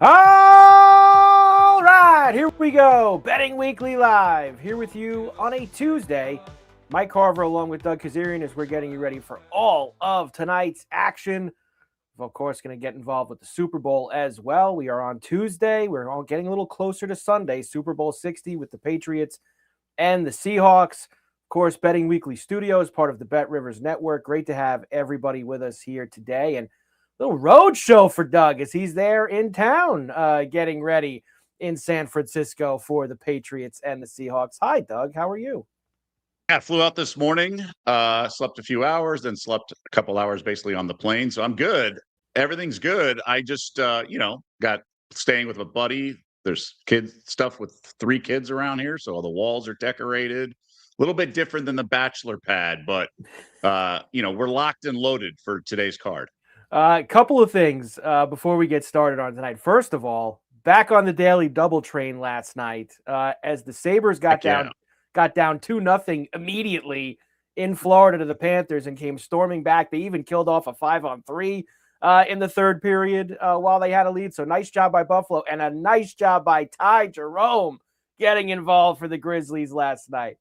All right, here we go. Betting Weekly Live, here with you on a Tuesday. Mike Carver along with Doug Kezirian as we're getting you ready for all of tonight's action. We're, of course, going to get involved with the Super Bowl as well. We are on Tuesday. We're all getting a little closer to Sunday, Super Bowl 60 with the Patriots and the Seahawks. Of course, Betting Weekly Studios, part of the Bet Rivers Network. Great to have everybody with us here today. And little road show for Doug as he's there in town getting ready in San Francisco for the Patriots and the Seahawks. Hi, Doug. How are you? Yeah, flew out this morning, slept a few hours, then slept a couple hours basically on the plane. So I'm good. Everything's good. I just, got staying with a buddy. There's kids stuff with 3 kids around here. So all the walls are decorated. A little bit different than the bachelor pad, but, we're locked and loaded for today's card. A couple of things before we get started on tonight. First of all, back on the daily double train last night as the Sabres got down 2-0 immediately in Florida to the Panthers and came storming back. They even killed off a 5-on-3 in the third period while they had a lead. So nice job by Buffalo and a nice job by Ty Jerome getting involved for the Grizzlies last night.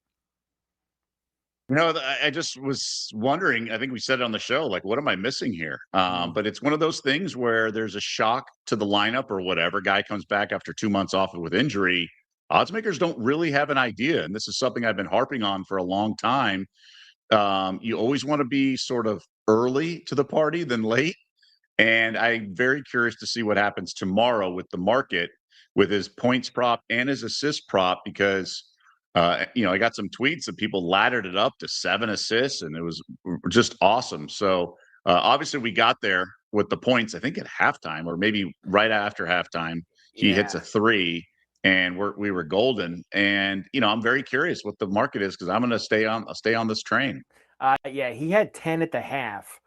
I just was wondering, I think we said it on the show, like, what am I missing here? But it's one of those things where there's a shock to the lineup or whatever. Guy comes back after 2 months off with injury. Odds makers don't really have an idea. And this is something I've been harping on for a long time. You always want to be sort of early to the party than late. And I'm very curious to see what happens tomorrow with the market, with his points prop and his assist prop, because I got some tweets that people laddered it up to 7 assists, and it was just awesome. So obviously we got there with the points, I think at halftime or maybe right after halftime, he hits a 3 and we were golden. And, I'm very curious what the market is, because I'm going to stay on this train. He had 10 at the half.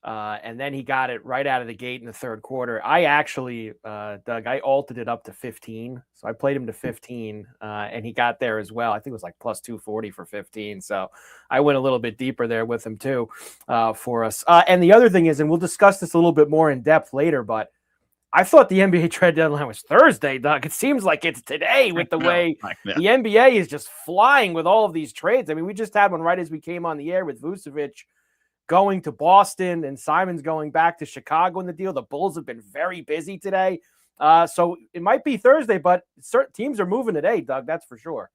And then he got it right out of the gate in the third quarter. I actually, Doug, I altered it up to 15. So I played him to 15, and he got there as well. I think it was like plus 240 for 15. So I went a little bit deeper there with him too for us. And the other thing is, and we'll discuss this a little bit more in depth later, but I thought the NBA trade deadline was Thursday, Doug. It seems like it's today with the way the NBA is just flying with all of these trades. I mean, we just had one right as we came on the air with Vucevic going to Boston and Simon's going back to Chicago in the deal. The Bulls have been very busy today. So it might be Thursday, but certain teams are moving today, Doug. That's for sure.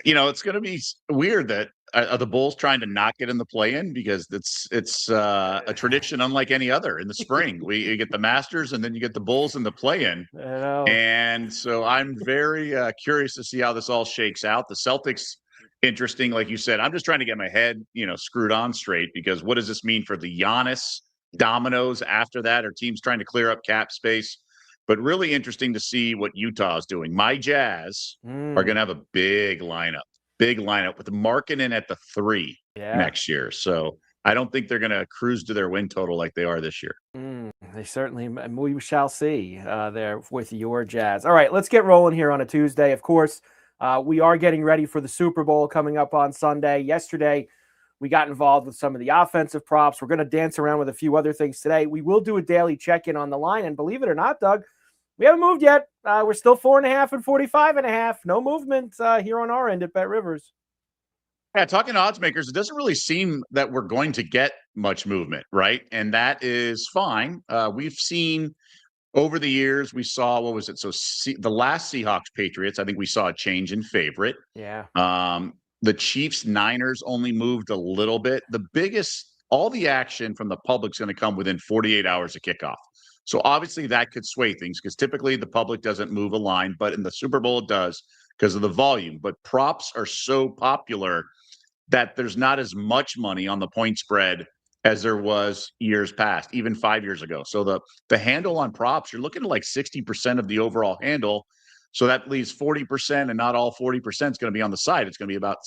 It's going to be weird that are the Bulls trying to not get in the play-in, because it's a tradition unlike any other. In the spring, you get the Masters and then you get the Bulls in the play-in. And so I'm very curious to see how this all shakes out. The Celtics, interesting, like you said. I'm just trying to get my head, screwed on straight, because what does this mean for the Giannis dominoes after that? Are teams trying to clear up cap space? But really interesting to see what Utah is doing. My Jazz are going to have a big lineup with Markkanen at the 3 next year. So I don't think they're going to cruise to their win total like they are this year. They certainly, we shall see there with your Jazz. All right, let's get rolling here on a Tuesday. Of course, we are getting ready for the Super Bowl coming up on Sunday. Yesterday, we got involved with some of the offensive props. We're going to dance around with a few other things today. We will do a daily check-in on the line. And believe it or not, Doug, we haven't moved yet. We're still 4.5 and 45.5. No movement here on our end at Bet Rivers. Yeah, talking to odds makers, it doesn't really seem that we're going to get much movement, right? And that is fine. We've seen over the years, we saw, what was it? So the last Seahawks Patriots, I think we saw a change in favorite. Yeah. The Chiefs Niners only moved a little bit. All the action from the public's going to come within 48 hours of kickoff. So obviously that could sway things, because typically the public doesn't move a line, but in the Super Bowl it does because of the volume. But props are so popular that there's not as much money on the point spread as there was years past, even 5 years ago. So the handle on props, you're looking at like 60% of the overall handle. So that leaves 40%, and not all 40% is going to be on the side. It's going to be about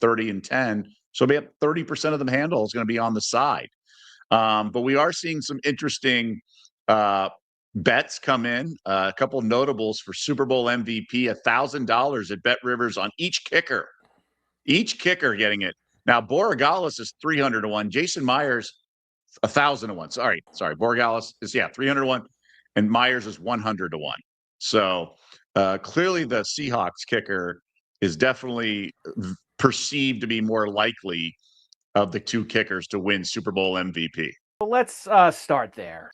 30 and 10. So maybe 30% of the handle is going to be on the side. But we are seeing some interesting bets come in. A couple of notables for Super Bowl MVP, $1,000 at Bet Rivers on each kicker. Each kicker getting it. Now, Borregales is 300 to 1. Jason Myers, 1,000 to 1. Sorry. Borregales is 300 to 1. and Myers is 100 to 1. So clearly the Seahawks kicker is definitely perceived to be more likely of the two kickers to win Super Bowl MVP. Well, let's start there.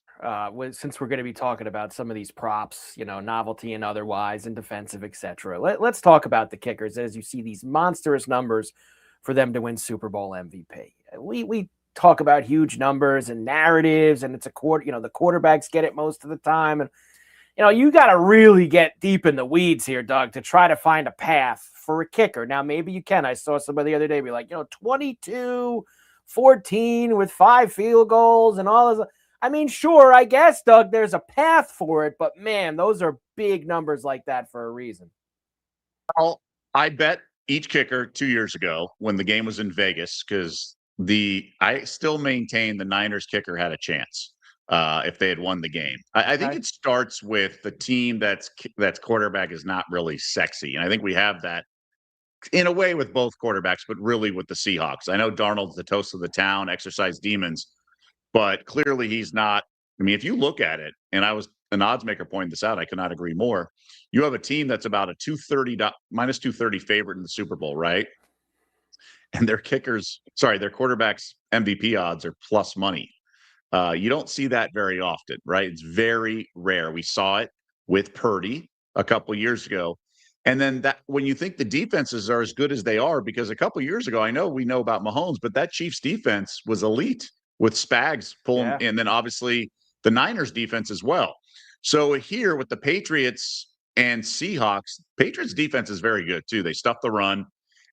Since we're going to be talking about some of these props, novelty and otherwise, and defensive, etc. Let's talk about the kickers as you see these monstrous numbers for them to win Super Bowl MVP. We talk about huge numbers and narratives, and it's a quarter. The quarterbacks get it most of the time, and you got to really get deep in the weeds here, Doug, to try to find a path for a kicker. Now, maybe you can. I saw somebody the other day be like, 22-14 with 5 field goals and all this. I mean, sure, I guess, Doug, there's a path for it, but man, those are big numbers like that for a reason. Well, I bet each kicker 2 years ago when the game was in Vegas, because I still maintain the Niners kicker had a chance if they had won the game. I think it starts with the team that's quarterback is not really sexy, and I think we have that in a way with both quarterbacks, but really with the Seahawks. I know Darnold's the toast of the town, exercise demons, but clearly he's not. I mean, if you look at it, and I was an odds maker pointing this out, I could not agree more. You have a team that's about a minus 230 favorite in the Super Bowl, right? And their quarterbacks MVP odds are plus money. You don't see that very often, right? It's very rare. We saw it with Purdy a couple years ago. And then that when you think the defenses are as good as they are, because a couple years ago, we know about Mahomes, but that Chiefs defense was elite with Spags pulling, and then obviously the Niners defense as well. So here with the Patriots and Seahawks, Patriots defense is very good too. They stuff the run.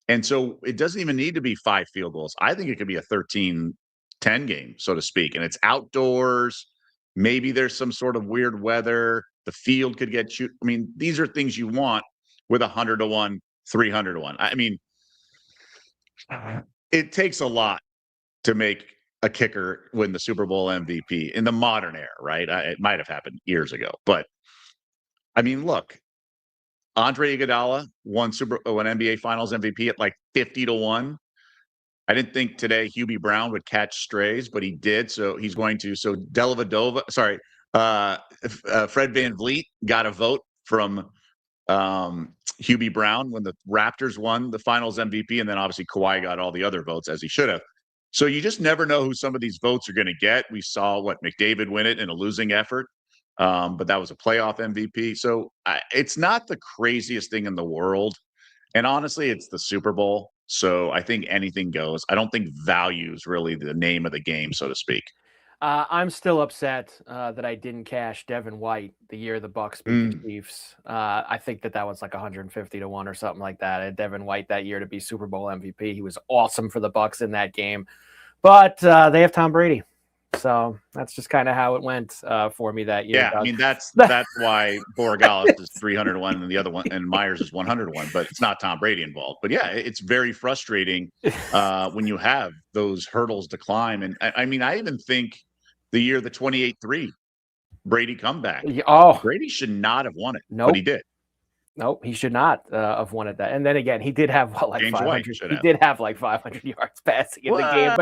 And so it doesn't even need to be 5 field goals. I think it could be a 13-10 game, so to speak. And it's outdoors. Maybe there's some sort of weird weather. The field could get shoot. I mean, these are things you want with 100 to 1, 300 to 1. I mean, it takes a lot to make a kicker win the Super Bowl MVP in the modern era, right? It might have happened years ago, but I mean, look, Andre Iguodala won NBA Finals MVP at like 50 to 1. I didn't think today Hubie Brown would catch strays, but he did. So he's going to. So Fred VanVleet got a vote from Hubie Brown when the Raptors won the Finals MVP, and then obviously Kawhi got all the other votes as he should have. So you just never know who some of these votes are going to get. We saw McDavid win it in a losing effort, but that was a playoff MVP. So it's not the craziest thing in the world. And honestly, it's the Super Bowl. So I think anything goes. I don't think value is really the name of the game, so to speak. I'm still upset that I didn't cash Devin White the year the Bucks beat the Chiefs. I think that was like 150 to 1 or something like that. I had Devin White that year to be Super Bowl MVP. He was awesome for the Bucks in that game. But they have Tom Brady. So that's just kind of how it went for me that year. Yeah, I mean, that's why Borregales is 300 to 1 and the other one, and Myers is 100 to 1, but it's not Tom Brady involved. But yeah, it's very frustrating when you have those hurdles to climb. And I mean, I even think the year the 28-3 Brady comeback. Brady should not have won it, but he did. Nope, he should not have won it. That, and then again, he did have 500. He did have like 500 yards passing in the game,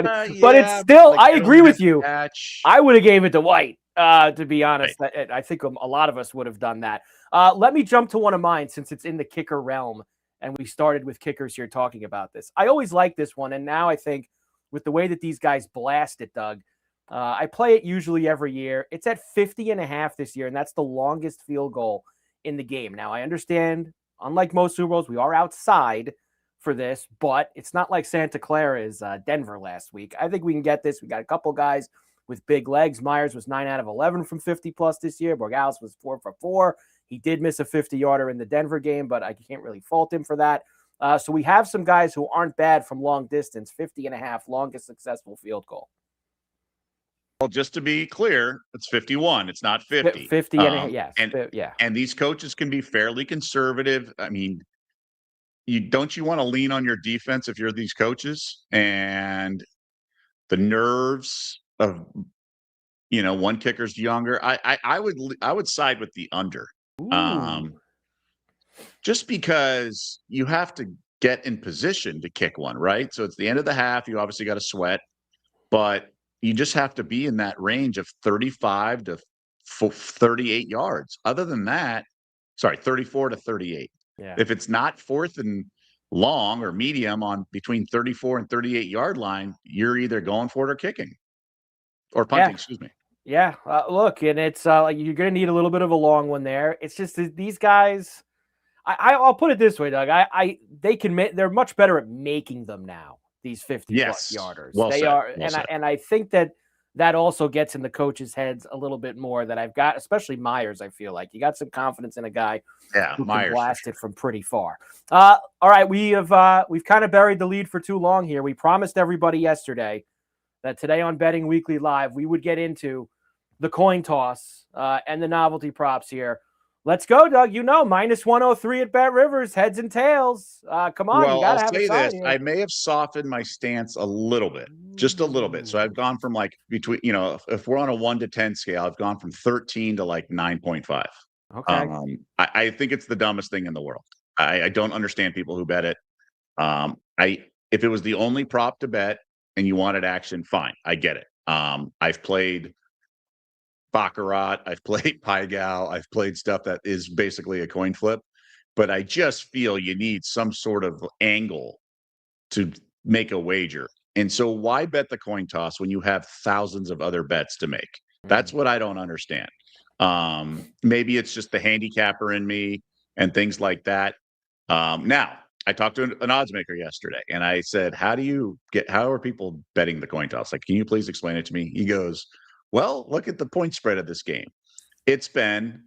but it's still. I agree with you. I would have gave it to White. To be honest, I think a lot of us would have done that. Let me jump to one of mine since it's in the kicker realm, and we started with kickers here talking about this. I always like this one, and now I think with the way that these guys blast it, Doug. I play it usually every year. It's at 50.5 this year, and that's the longest field goal in the game. Now, I understand, unlike most Super Bowls, we are outside for this, but it's not like Santa Clara is Denver last week. I think we can get this. We got a couple guys with big legs. Myers was 9 out of 11 from 50-plus this year. Borregales was 4 for 4. He did miss a 50-yarder in the Denver game, but I can't really fault him for that. So we have some guys who aren't bad from long distance, 50.5, longest successful field goal. Well, just to be clear, it's 51. It's not 50. 50 and yes. And these coaches can be fairly conservative. I mean, you want to lean on your defense if you're these coaches, and the nerves of one kicker's younger. I would side with the under. Just because you have to get in position to kick one, right? So it's the end of the half. You obviously got to sweat, but you just have to be in that range of 35 to 38 yards. Other than that, sorry, 34 to 38. Yeah. If it's not 4th and long or medium on between 34 and 38 yard line, you're either going for it or kicking or punting, excuse me. Yeah. Look, and it's like you're going to need a little bit of a long one there. It's just these guys. I'll put it this way, Doug. They're much better at making them now. These 50-plus yarders. Well They said. are, Well said. and I think that also gets in the coaches' heads a little bit more. That I've got, especially Myers. I feel like you got some confidence in a guy who Myers can blast it from pretty far. All right, we've kind of buried the lead for too long here. We promised everybody yesterday that today on Betting Weekly Live we would get into the coin toss and the novelty props here. Let's go, Doug. Minus 103 at Bet Rivers, heads and tails. Come on, you got to have a side here. I may have softened my stance a little bit, just a little bit. So I've gone from like between, if we're on a 1 to 10 scale, I've gone from 13 to like 9.5. Okay. I think it's the dumbest thing in the world. I don't understand people who bet it. If it was the only prop to bet and you wanted action, fine. I get it. I've played Baccarat, I've played Pai Gow, I've played stuff that is basically a coin flip, but I just feel you need some sort of angle to make a wager. And so why bet the coin toss when you have thousands of other bets to make? That's what I don't understand. Maybe it's just the handicapper in me and things like that. Now, I talked to an odds maker yesterday and I said, how are people betting the coin toss? Like, can you please explain it to me? He goes, well, look at the point spread of this game. It's been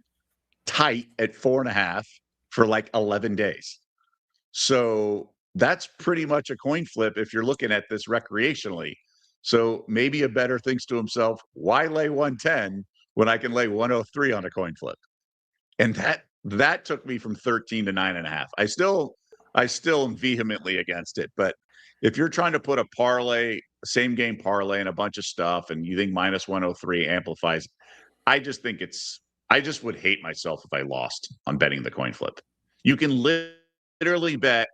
tight at 4.5 for like 11 days. So that's pretty much a coin flip if you're looking at this recreationally. So maybe a bettor thinks to himself, why lay 110 when I can lay 103 on a coin flip? And that took me from 13 to 9.5. I still am vehemently against it. But if you're trying to put a parlay, same game parlay and a bunch of stuff, and you think minus 103 amplifies, I just would hate myself if I lost on betting the coin flip. You can literally bet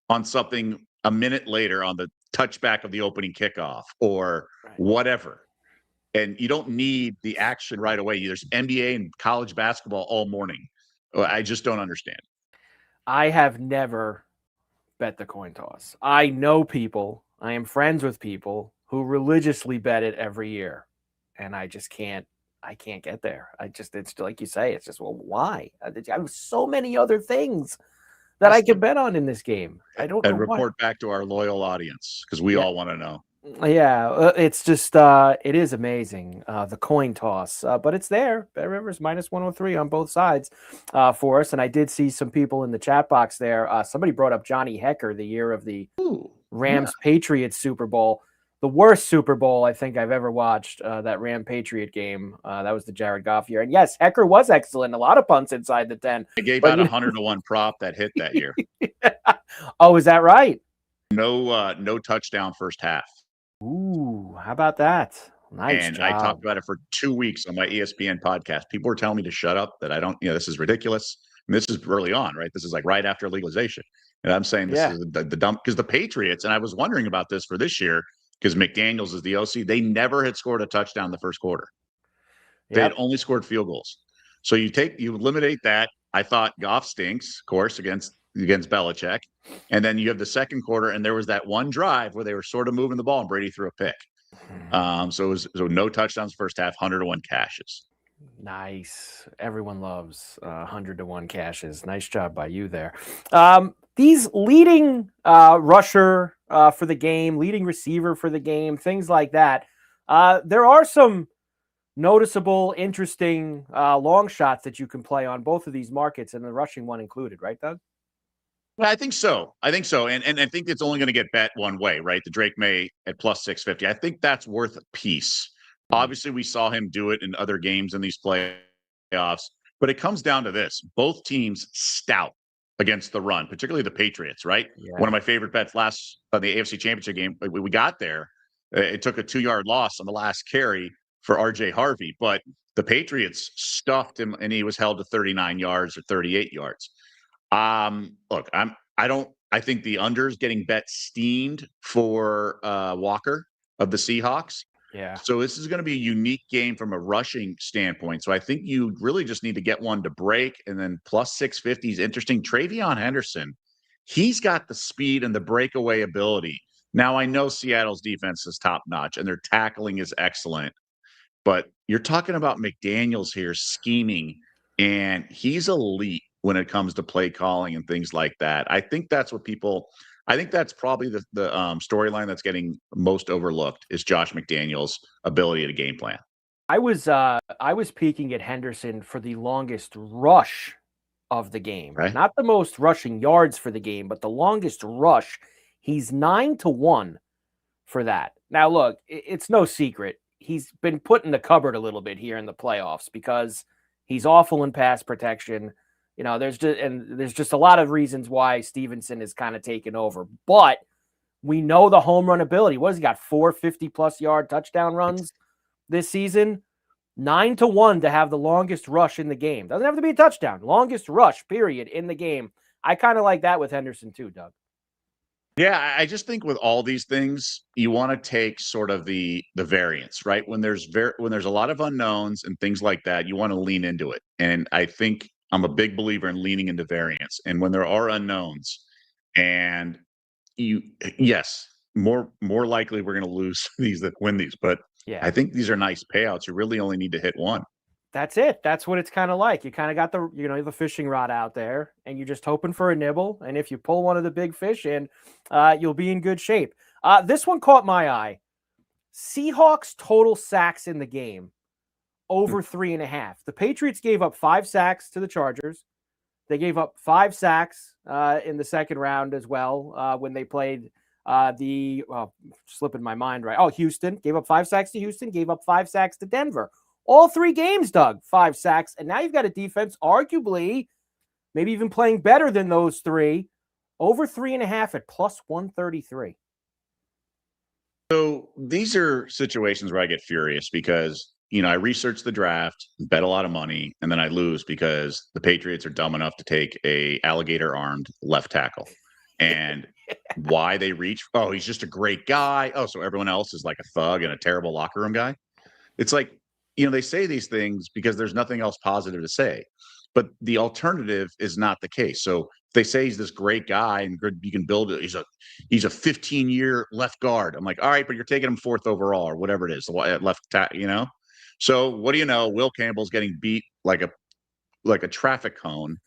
on something a minute later on the touchback of the opening kickoff or whatever. And you don't need the action right away. There's NBA and college basketball all morning. I just don't understand. I have never bet the coin toss. I know people, I am friends with people who religiously bet it every year. And I just can't get there. It's like you say, it's just, well, why? I have so many other things that I can bet on in this game. I don't know. And report back to our loyal audience because we all want to know. Yeah, it's just it is amazing, the coin toss, but it's there. Bet Rivers minus 103 on both sides for us. And I did see some people in the chat box there. Somebody brought up Johnny Hecker, the year of the Rams Patriots Super Bowl. The worst Super Bowl I think I've ever watched, that Ram Patriot game. That was the Jared Goff year. And yes, Hecker was excellent. A lot of punts inside the 10. I gave out 100 to 1 prop that hit that year. Oh, is that right? No touchdown first half. Ooh, how about that? Nice and job. I talked about it for 2 weeks on my ESPN podcast. People were telling me to shut up, that I don't, this is ridiculous. And this is early on, right? This is like right after legalization. And I'm saying this is the dump, because the Patriots, and I was wondering about this for this year, because McDaniels is the OC, they never had scored a touchdown in the first quarter. They had only scored field goals. So you eliminate that. I thought Goff stinks, of course, against Belichick. And then you have the second quarter, and there was that one drive where they were sort of moving the ball, and Brady threw a pick. So no touchdowns first half, 100 to 1 cashes. Nice. Everyone loves 100 to 1 cashes. Nice job by you there. These leading rusher for the game, leading receiver for the game, things like that. There are some noticeable, interesting long shots that you can play on both of these markets, and the rushing one included, right, Doug? Well, I think so. And I think it's only going to get bet one way, right? The Drake May at plus 650. I think that's worth a piece. Obviously, we saw him do it in other games in these playoffs, but it comes down to this. Both teams stout against the run, particularly the Patriots, right? Yeah. One of my favorite bets last on the AFC Championship game, we got there. It took a 2-yard loss on the last carry for RJ Harvey, but the Patriots stuffed him and he was held to 39 yards or 38 yards. Look, I think the under's getting bet steamed for Walker of the Seahawks. Yeah. So this is going to be a unique game from a rushing standpoint. So I think you really just need to get one to break, and then plus 650 is interesting. Travion Henderson, he's got the speed and the breakaway ability. Now I know Seattle's defense is top notch and their tackling is excellent, but you're talking about McDaniels here scheming, and he's elite when it comes to play calling and things like that. I think that's what people. I think that's probably the storyline that's getting most overlooked is Josh McDaniels' ability to game plan. I was peeking at Henderson for the longest rush of the game, Right? not the most rushing yards for the game, but the longest rush. He's 9-1 for that. Now, look, it's no secret. He's been put in the cupboard a little bit here in the playoffs because he's awful in pass protection. You know, there's just a lot of reasons why Stevenson is kind of taken over. But we know the home run ability. What has he got? 450+ yard touchdown runs this season. 9-1 to have the longest rush in the game. Doesn't have to be a touchdown. Longest rush, period, in the game. I kind of like that with Henderson too, Doug. Yeah, I just think with all these things, you want to take sort of the variance, right? When there's a lot of unknowns and things like that, you want to lean into it. And I think I'm a big believer in leaning into variance. And when there are unknowns, and you, yes, more likely we're going to lose these than win these. But Yeah. I think these are nice payouts. You really only need to hit one. That's it. That's what it's kind of like. You kind of got the fishing rod out there and you're just hoping for a nibble. And if you pull one of the big fish in, you'll be in good shape. This one caught my eye. Seahawks total sacks in the game over 3.5. The Patriots gave up 5 sacks to the Chargers. They gave up 5 sacks in the second round as well when they played slipping my mind right. Oh, Houston gave up 5 sacks to Houston, gave up 5 sacks to Denver. All 3 games, Doug, 5 sacks. And now you've got a defense, arguably, maybe even playing better than those 3, over 3.5 at plus 133. So these are situations where I get furious because, I research the draft, bet a lot of money, and then I lose because the Patriots are dumb enough to take a alligator armed left tackle. And why they reach, oh, he's just a great guy. Oh, so everyone else is like a thug and a terrible locker room guy. It's like, they say these things because there's nothing else positive to say. But the alternative is not the case. So if they say he's this great guy and you can build it, he's a 15-year left guard. I'm like, all right, but you're taking him 4th overall or whatever it is, left tackle, So what do you know? Will Campbell's getting beat like a traffic cone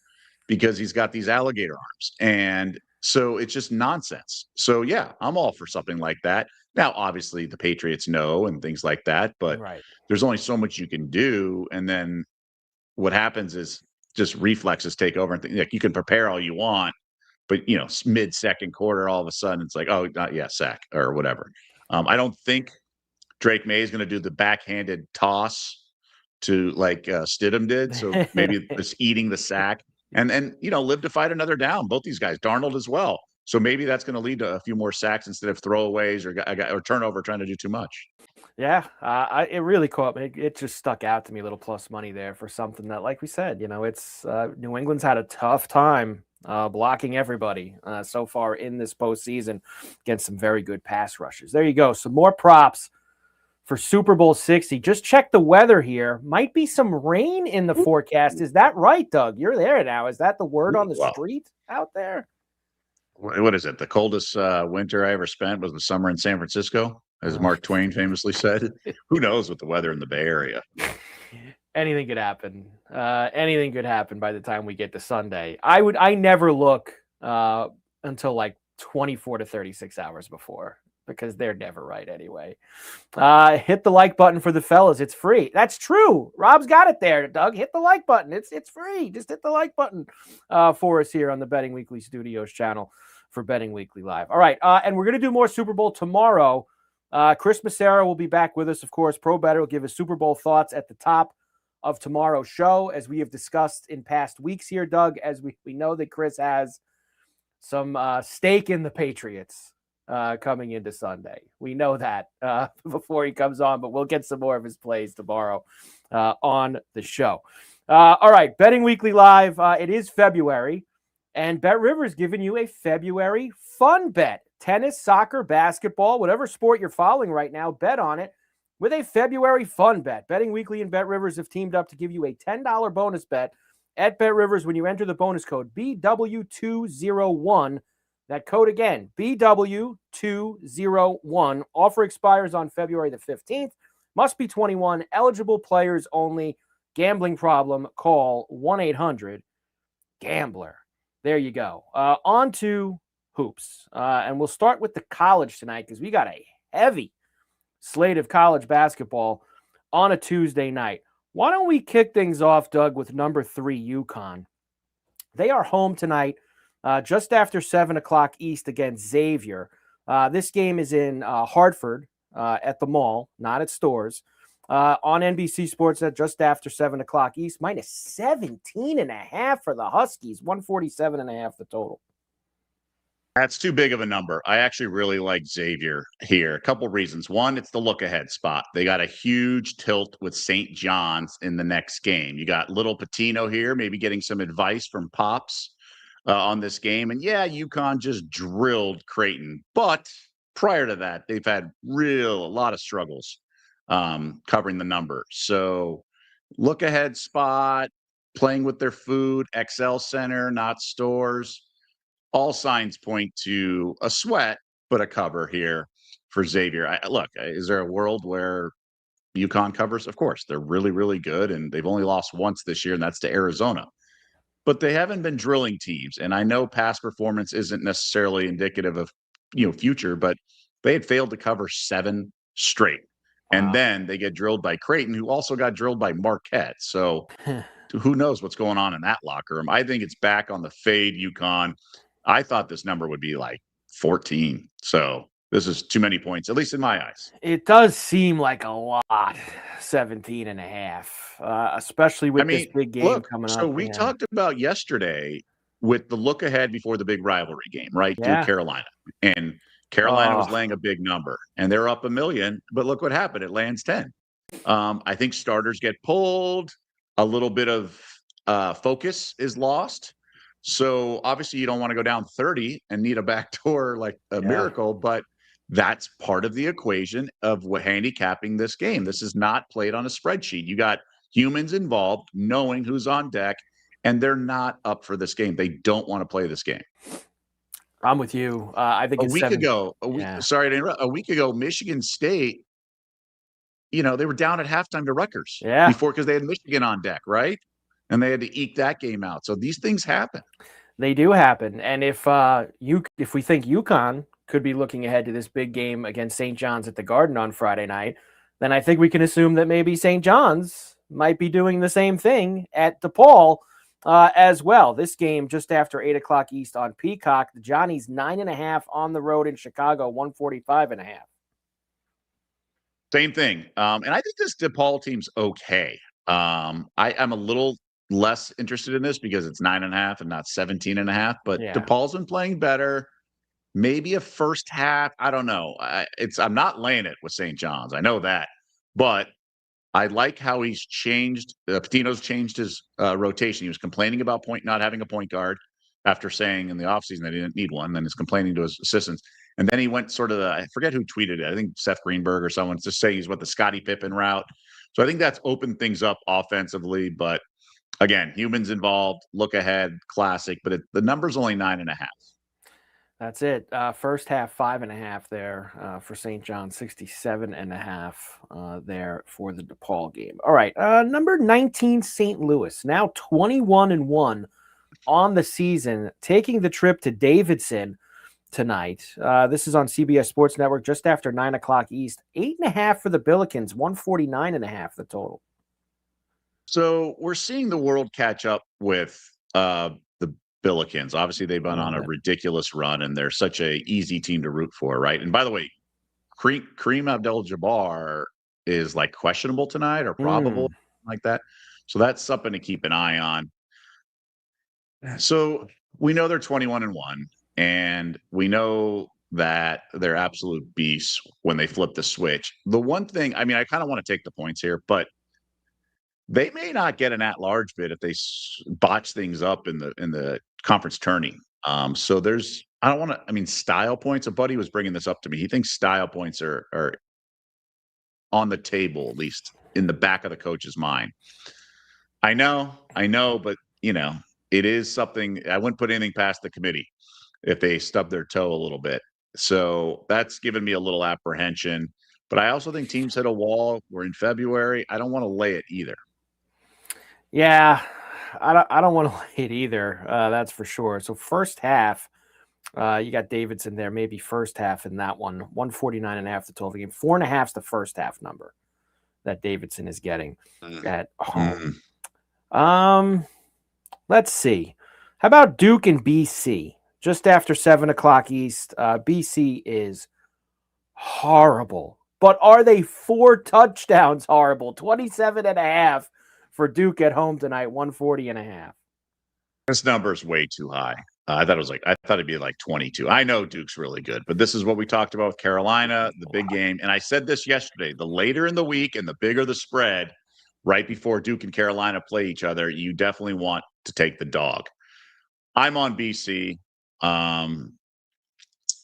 because he's got these alligator arms. And so it's just nonsense. So yeah, I'm all for something like that. Now, obviously the Patriots know and things like that, but Right. there's only so much you can do. And then what happens is just reflexes take over and like you can prepare all you want, but mid second quarter, all of a sudden it's like, oh, sack or whatever. I don't think Drake May is going to do the backhanded toss to like Stidham did. So maybe it's eating the sack and live to fight another down. Both these guys, Darnold as well. So maybe that's going to lead to a few more sacks instead of throwaways or turnover trying to do too much. Yeah, it really caught me. It just stuck out to me, a little plus money there for something that, like we said, it's New England's had a tough time blocking everybody so far in this postseason against some very good pass rushes. There you go. Some more props for Super Bowl 60. Just check the weather here. Might be some rain in the forecast. Is that right, Doug? You're there now. Is that the word on the street out there? What is it? The coldest winter I ever spent was the summer in San Francisco, as Mark Twain famously said. Who knows with the weather in the Bay Area? Anything could happen. Anything could happen by the time we get to Sunday. I never look until like 24 to 36 hours before because they're never right anyway. Hit the like button for the fellas. It's free. That's true. Rob's got it there, Doug. Hit the like button. It's free. Just hit the like button for us here on the Betting Weekly Studios channel for Betting Weekly Live. All right. And we're going to do more Super Bowl tomorrow. Chris Massera will be back with us, of course. Pro Better will give his Super Bowl thoughts at the top of tomorrow's show, as we have discussed in past weeks here, Doug, as we know that Chris has some stake in the Patriots coming into Sunday. We know that before he comes on, but we'll get some more of his plays tomorrow on the show. All right, Betting Weekly Live. It is February, and Bet Rivers giving you a February fun bet. Tennis, soccer, basketball, whatever sport you're following right now, bet on it. with a February fun bet. Betting Weekly and Bet Rivers have teamed up to give you a $10 bonus bet at Bet Rivers when you enter the bonus code BW201. That code again, BW201. Offer expires on February the 15th. Must be 21. Eligible players only. Gambling problem, call 1-800-GAMBLER. There you go. On to hoops. And we'll start with the college tonight because we got a heavy slate of college basketball on a Tuesday night. Why don't we kick things off, Doug, with number 3, UConn. They are home tonight just after 7 o'clock East against Xavier. This game is in Hartford at the mall, not at stores. On NBC Sports at just after 7 o'clock East, minus 17.5 for the Huskies, 147.5 the total. That's too big of a number. I actually really like Xavier here. A couple reasons. One, it's the look ahead spot. They got a huge tilt with St. John's in the next game. You got little Patino here, maybe getting some advice from Pops on this game. And yeah, UConn just drilled Creighton. But prior to that, they've had a lot of struggles covering the number. So look ahead spot, playing with their food, XL Center, not stores. All signs point to a sweat, but a cover here for Xavier. Look, is there a world where UConn covers? Of course, they're really, really good, and they've only lost once this year, and that's to Arizona. But they haven't been drilling teams, and I know past performance isn't necessarily indicative of future, but they had failed to cover 7 straight, and then they get drilled by Creighton, who also got drilled by Marquette. So who knows what's going on in that locker room? I think it's back on the fade, UConn. I thought this number would be like 14. So this is too many points, at least in my eyes. It does seem like a lot, 17.5, especially with this big game coming up. So we talked about yesterday with the look ahead before the big rivalry game, right? Yeah. Duke Carolina. And Carolina was laying a big number, and they're up $1 million. But look what happened. It lands 10. I think starters get pulled. A little bit of focus is lost. So obviously you don't want to go down 30 and need a backdoor like a miracle, but that's part of the equation of handicapping this game. This is not played on a spreadsheet. You got humans involved, knowing who's on deck, and they're not up for this game. They don't want to play this game. I'm with you. I think a week ago, sorry to interrupt. A week ago, Michigan State, they were down at halftime to Rutgers before because they had Michigan on deck, right? And they had to eke that game out. So these things happen. They do happen. And if we think UConn could be looking ahead to this big game against St. John's at the Garden on Friday night, then I think we can assume that maybe St. John's might be doing the same thing at DePaul as well. This game just after 8 o'clock East on Peacock. The Johnnies 9.5 on the road in Chicago, 145.5. Same thing. And I think this DePaul team's okay. I'm a little less interested in this because it's 9.5 and not 17.5, but DePaul's been playing better. Maybe a first half. I don't know. I'm not laying it with St. John's. I know that, but I like how he's changed. Patino's changed his rotation. He was complaining about not having a point guard after saying in the offseason that he didn't need one. Then he's complaining to his assistants. And then he went sort of I forget who tweeted it. I think Seth Greenberg or someone just saying he's what the Scottie Pippen route. So I think that's opened things up offensively, but again, humans involved, look ahead, classic, but the number's only 9.5. That's it. First half, 5.5 there for St. John, 67.5 there for the DePaul game. All right. Number 19, St. Louis, now 21-1 on the season, taking the trip to Davidson tonight. This is on CBS Sports Network just after 9 o'clock East. 8.5 for the Billikens, 149.5 the total. So we're seeing the world catch up with the Billikens. Obviously, they've been on a ridiculous run, and they're such a easy team to root for, right? And by the way, Kareem Abdul-Jabbar is like questionable tonight or probable like that. So that's something to keep an eye on. So we know they're 21-1, and we know that they're absolute beasts when they flip the switch. The one thing, I kind of want to take the points here, but they may not get an at-large bid if they botch things up in the conference tourney. So I don't want to. Style points. A buddy was bringing this up to me. He thinks style points are on the table, at least in the back of the coach's mind. I know, but it is something. I wouldn't put anything past the committee if they stub their toe a little bit. So that's given me a little apprehension. But I also think teams hit a wall. We're in February. I don't want to lay it either. Yeah, I don't want to lay it either. That's for sure. So first half, you got Davidson there, maybe first half in that one, 149.5 to 12 game. 4.5 is the first half number that Davidson is getting at home. Let's see. How about Duke and BC? Just after 7 o'clock East. BC is horrible. But are they 4 touchdowns horrible? 27.5 for Duke at home tonight, 140.5. This number is way too high. I thought it'd be like 22. I know Duke's really good, but this is what we talked about with Carolina, the big game. And I said this yesterday, the later in the week and the bigger the spread, right before Duke and Carolina play each other, you definitely want to take the dog. I'm on BC.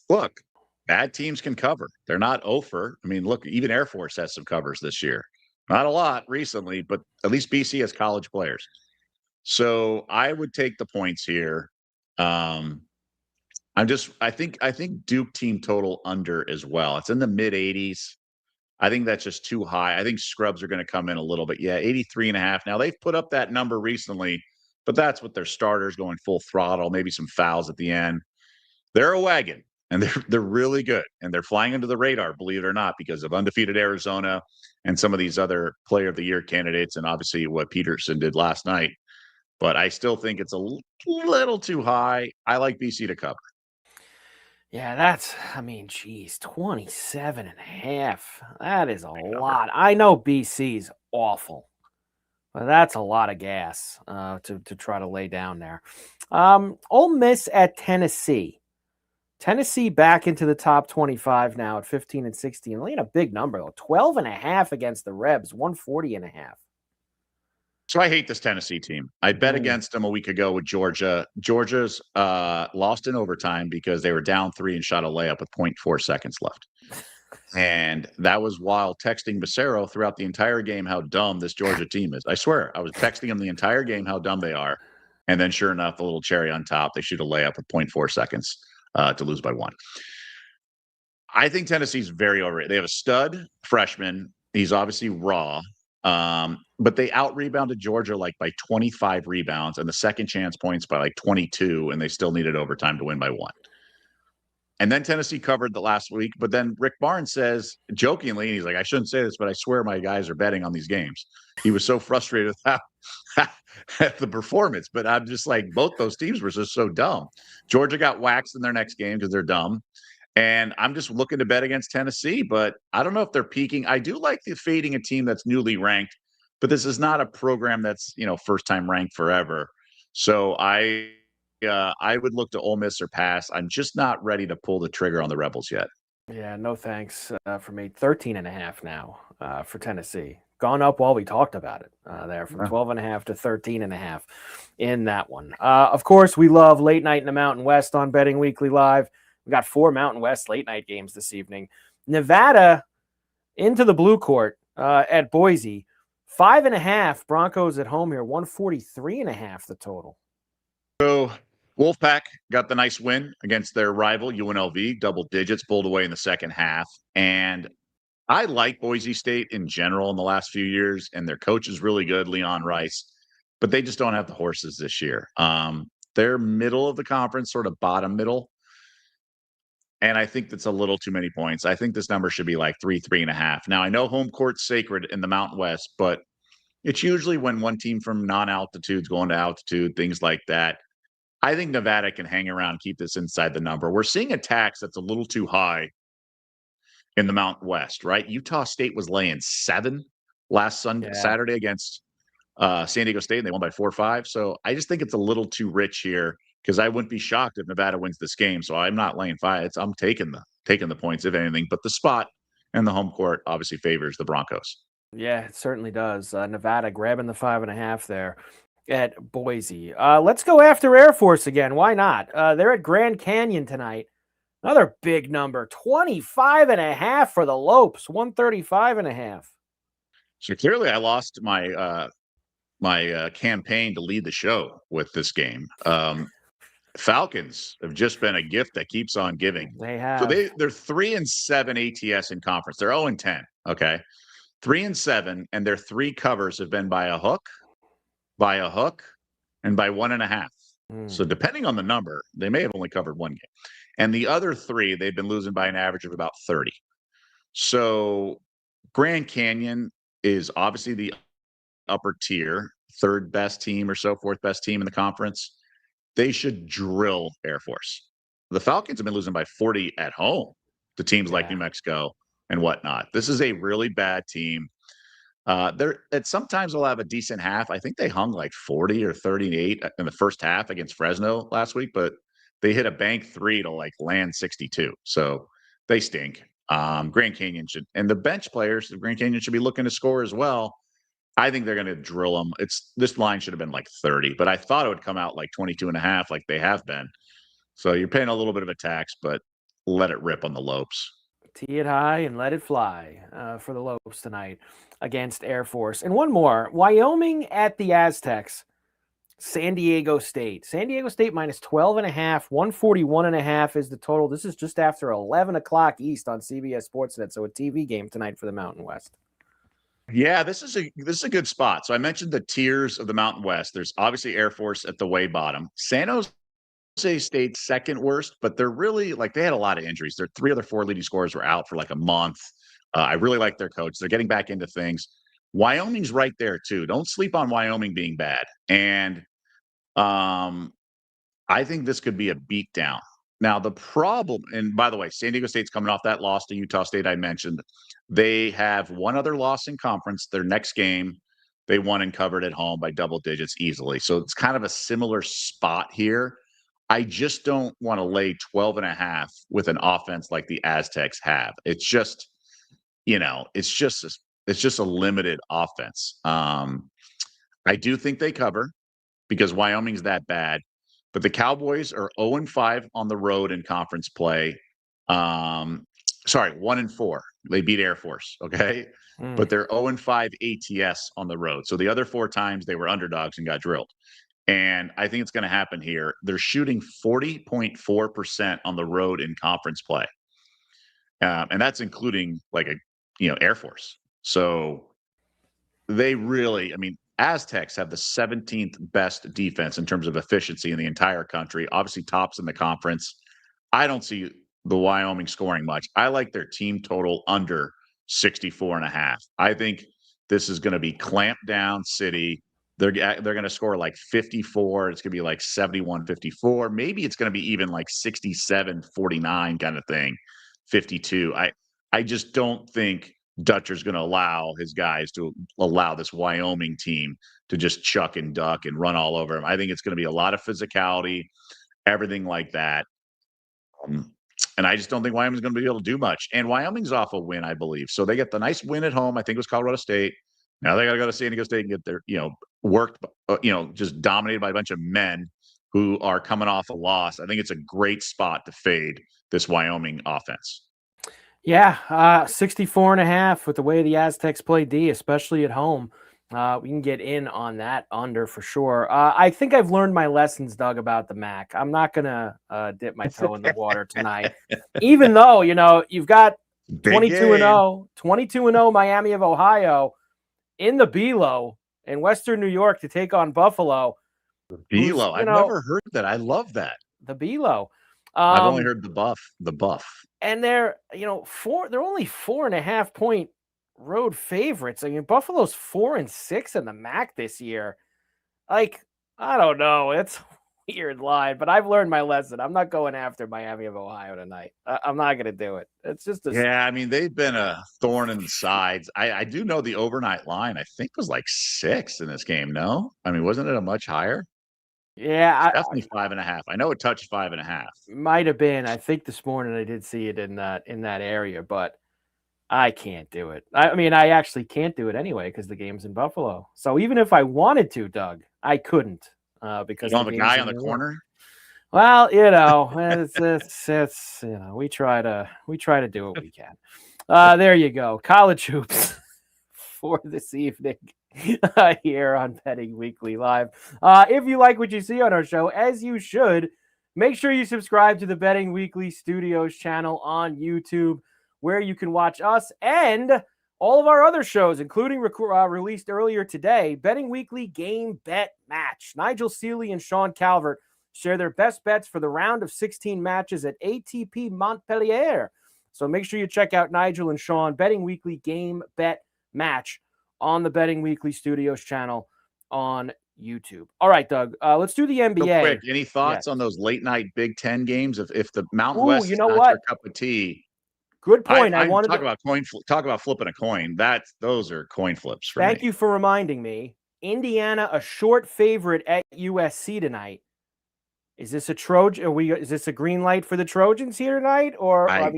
Look, bad teams can cover. They're not over. I mean, look, even Air Force has some covers this year. Not a lot recently, but at least BC has college players. So I would take the points here. I think Duke team total under as well. It's in the mid 80s. I think that's just too high. I think scrubs are going to come in a little bit. Yeah, 83.5. Now they've put up that number recently, but that's with their starters going full throttle, maybe some fouls at the end. They're a wagon, and they're really good, and they're flying under the radar, believe it or not, because of undefeated Arizona and some of these other Player of the Year candidates, and obviously what Peterson did last night. But I still think it's a little too high. I like BC to cover. Yeah, geez, 27.5. That is a lot. I know BC's awful, but that's a lot of gas to try to lay down there. Ole Miss at Tennessee. Tennessee back into the top 25 now at 15-16. Laying a big number, though. 12.5 against the Rebs, 140.5. So I hate this Tennessee team. I bet against them a week ago with Georgia. Georgia's lost in overtime because they were down 3 and shot a layup with 0.4 seconds left. And that was while texting Becerro throughout the entire game how dumb this Georgia team is. I swear, I was texting him the entire game how dumb they are. And then sure enough, a little cherry on top, they shoot a layup with 0.4 seconds to lose by 1. I think Tennessee's very overrated. They have a stud freshman. He's obviously raw. But they out-rebounded Georgia like by 25 rebounds and the second chance points by like 22, and they still needed overtime to win by 1. And then Tennessee covered the last week, but then Rick Barnes says, jokingly, and he's like, I shouldn't say this, but I swear my guys are betting on these games. He was so frustrated with the performance, but I'm just like, both those teams were just so dumb. Georgia got waxed in their next game because they're dumb. And I'm just looking to bet against Tennessee, but I don't know if they're peaking. I do like the fading a team that's newly ranked, but this is not a program that's, first time ranked forever. So I would look to Ole Miss or pass. I'm just not ready to pull the trigger on the Rebels yet. Yeah, no thanks for me. 13.5 now for Tennessee. Gone up while we talked about it there from 12.5 to 13.5 in that one. Of course, we love late night in the Mountain West on Betting Weekly Live. We got 4 Mountain West late night games this evening. Nevada into the blue court at Boise. 5.5 Broncos at home here. 143.5 the total. So Wolfpack got the nice win against their rival UNLV, double digits, pulled away in the second half. And I like Boise State in general in the last few years, and their coach is really good, Leon Rice, but they just don't have the horses this year. They're middle of the conference, sort of bottom middle. And I think that's a little too many points. I think this number should be like 3.5. Now, I know home court's sacred in the Mountain West, but it's usually when one team from non-altitude is going to altitude, things like that. I think Nevada can hang around, keep this inside the number. We're seeing a tax that's a little too high in the Mountain West, right? Utah State was laying 7 last Saturday against San Diego State, and they won by 4 or 5. So I just think it's a little too rich here, because I wouldn't be shocked if Nevada wins this game. So I'm not laying 5. I'm taking the points, if anything. But the spot and the home court obviously favors the Broncos. Yeah, it certainly does. Nevada grabbing the 5.5 there at Boise. Let's go after Air Force again. Why not? They're at Grand Canyon tonight. Another big number, 25.5 for the Lopes, 135.5. So clearly I lost my campaign to lead the show with this game. Falcons have just been a gift that keeps on giving. They So have. they're 3-7 ATS in conference. They're 0-10. Okay. 3-7, and their 3 covers have been by a hook, and by 1.5. So depending on the number, they may have only covered one game. And the other 3, they've been losing by an average of about 30. So Grand Canyon is obviously the upper tier, third best team or so, fourth best team in the conference. They should drill Air Force. The Falcons have been losing by 40 at home to teams like New Mexico and whatnot. This is a really bad team. Sometimes they'll have a decent half. I think they hung like 40 or 38 in the first half against Fresno last week, but they hit a bank 3 to like land 62. So they stink. Grand Canyon should, and the bench players of Grand Canyon should be looking to score as well. I think they're going to drill them. This line should have been like 30, but I thought it would come out like 22.5, like they have been. So you're paying a little bit of a tax, but let it rip on the Lopes. Tee it high and let it fly for the Lopes tonight against Air Force. And one more, Wyoming at the Aztecs, San Diego State. San Diego State minus 12.5, 141.5 is the total. This is just after 11 o'clock East on CBS Sportsnet, so a TV game tonight for the Mountain West. Yeah, this is a good spot. So I mentioned the tiers of the Mountain West. There's obviously Air Force at the way bottom. San Jose State's second worst, but they're really like they had a lot of injuries. Their 3 other 4 leading scorers were out for like a month. I really like their coach. They're getting back into things. Wyoming's right there too. Don't sleep on Wyoming being bad. And I think this could be a beatdown. Now, the problem, and by the way, San Diego State's coming off that loss to Utah State I mentioned. They have one other loss in conference. Their next game, they won and covered at home by double digits easily. So it's kind of a similar spot here. I just don't want to lay 12.5 with an offense like the Aztecs have. It's just, it's just a limited offense. I do think they cover because Wyoming's that bad. But the Cowboys are 0-5 on the road in conference play. 1-4. They beat Air Force, okay? But they're 0-5 ATS on the road. So the other 4 times they were underdogs and got drilled. And I think it's going to happen here. They're shooting 40.4% on the road in conference play. And that's including like Air Force. So they really, Aztecs have the 17th best defense in terms of efficiency in the entire country, obviously tops in the conference. I don't see the Wyoming scoring much. I like their team total under 64.5. I think this is going to be clamped down city. They're going to score like 54. It's going to be like 71-54. Maybe it's going to be even like 67-49 kind of thing, 52. I just don't think Dutcher's going to allow his guys to allow this Wyoming team to just chuck and duck and run all over him. I think it's going to be a lot of physicality, everything like that. And I just don't think Wyoming's going to be able to do much. And Wyoming's off a win, I believe. So they get the nice win at home. I think it was Colorado State. Now they got to go to San Diego State and get their, worked, just dominated by a bunch of men who are coming off a loss. I think it's a great spot to fade this Wyoming offense. Yeah, 64.5 with the way the Aztecs play D, especially at home. We can get in on that under for sure. I think I've learned my lessons, Doug, about the MAC. I'm not going to dip my toe in the water tonight, even though, you've got 22-0 Miami of Ohio in the Below in Western New York to take on Buffalo. Below. I've never heard that. I love that. The Below. I've only heard the buff. And they're, they're only 4.5 point road favorites. Buffalo's 4-6 in the MAC this year. Like, I don't know. It's a weird line, but I've learned my lesson. I'm not going after Miami of Ohio tonight. I'm not going to do it. It's just they've been a thorn in the sides. I do know the overnight line, I think, was like 6 in this game. No? Wasn't it a much higher? Yeah, definitely 5.5. I know it touched 5.5. Might have been. I think this morning I did see it in that area, but I can't do it. I actually can't do it anyway because the game's in Buffalo. So even if I wanted to, Doug, I couldn't because you don't have a guy on the corner. Well, it's we try to do what we can. There you go. College hoops for this evening here on Betting Weekly Live. If you like what you see on our show, as you should, make sure you subscribe to the Betting Weekly Studios channel on YouTube, where you can watch us and all of our other shows, including released earlier today, Betting Weekly Game Bet Match. Nigel Seeley and Sean Calvert share their best bets for the round of 16 matches at ATP Montpellier. So make sure you check out Nigel and Sean Betting Weekly Game Bet Match on the Betting Weekly Studios channel on YouTube. All right, Doug, let's do the NBA. Real quick, any thoughts on those late night Big Ten games? If the Mountain Ooh, West you is know not what? your cup of tea, Good point. I wanted to talk about flipping a coin. Those are coin flips for me. Thank you for reminding me. Indiana, a short favorite at USC tonight. Is this a Trojan? Is this a green light for the Trojans here tonight? Or I don't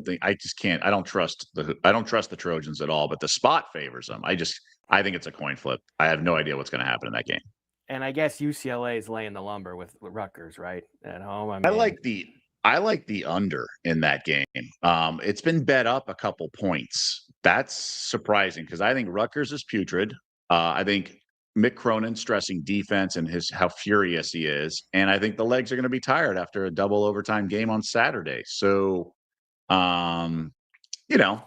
think I just can't. I don't trust the Trojans at all. But the spot favors them. I think it's a coin flip. I have no idea what's going to happen in that game. And I guess UCLA is laying the lumber with Rutgers, right, at home. I like the under in that game. It's been bet up a couple points. That's surprising because I think Rutgers is putrid. I think Mick Cronin stressing defense and how furious he is, and I think the legs are going to be tired after a double overtime game on Saturday. So, you know,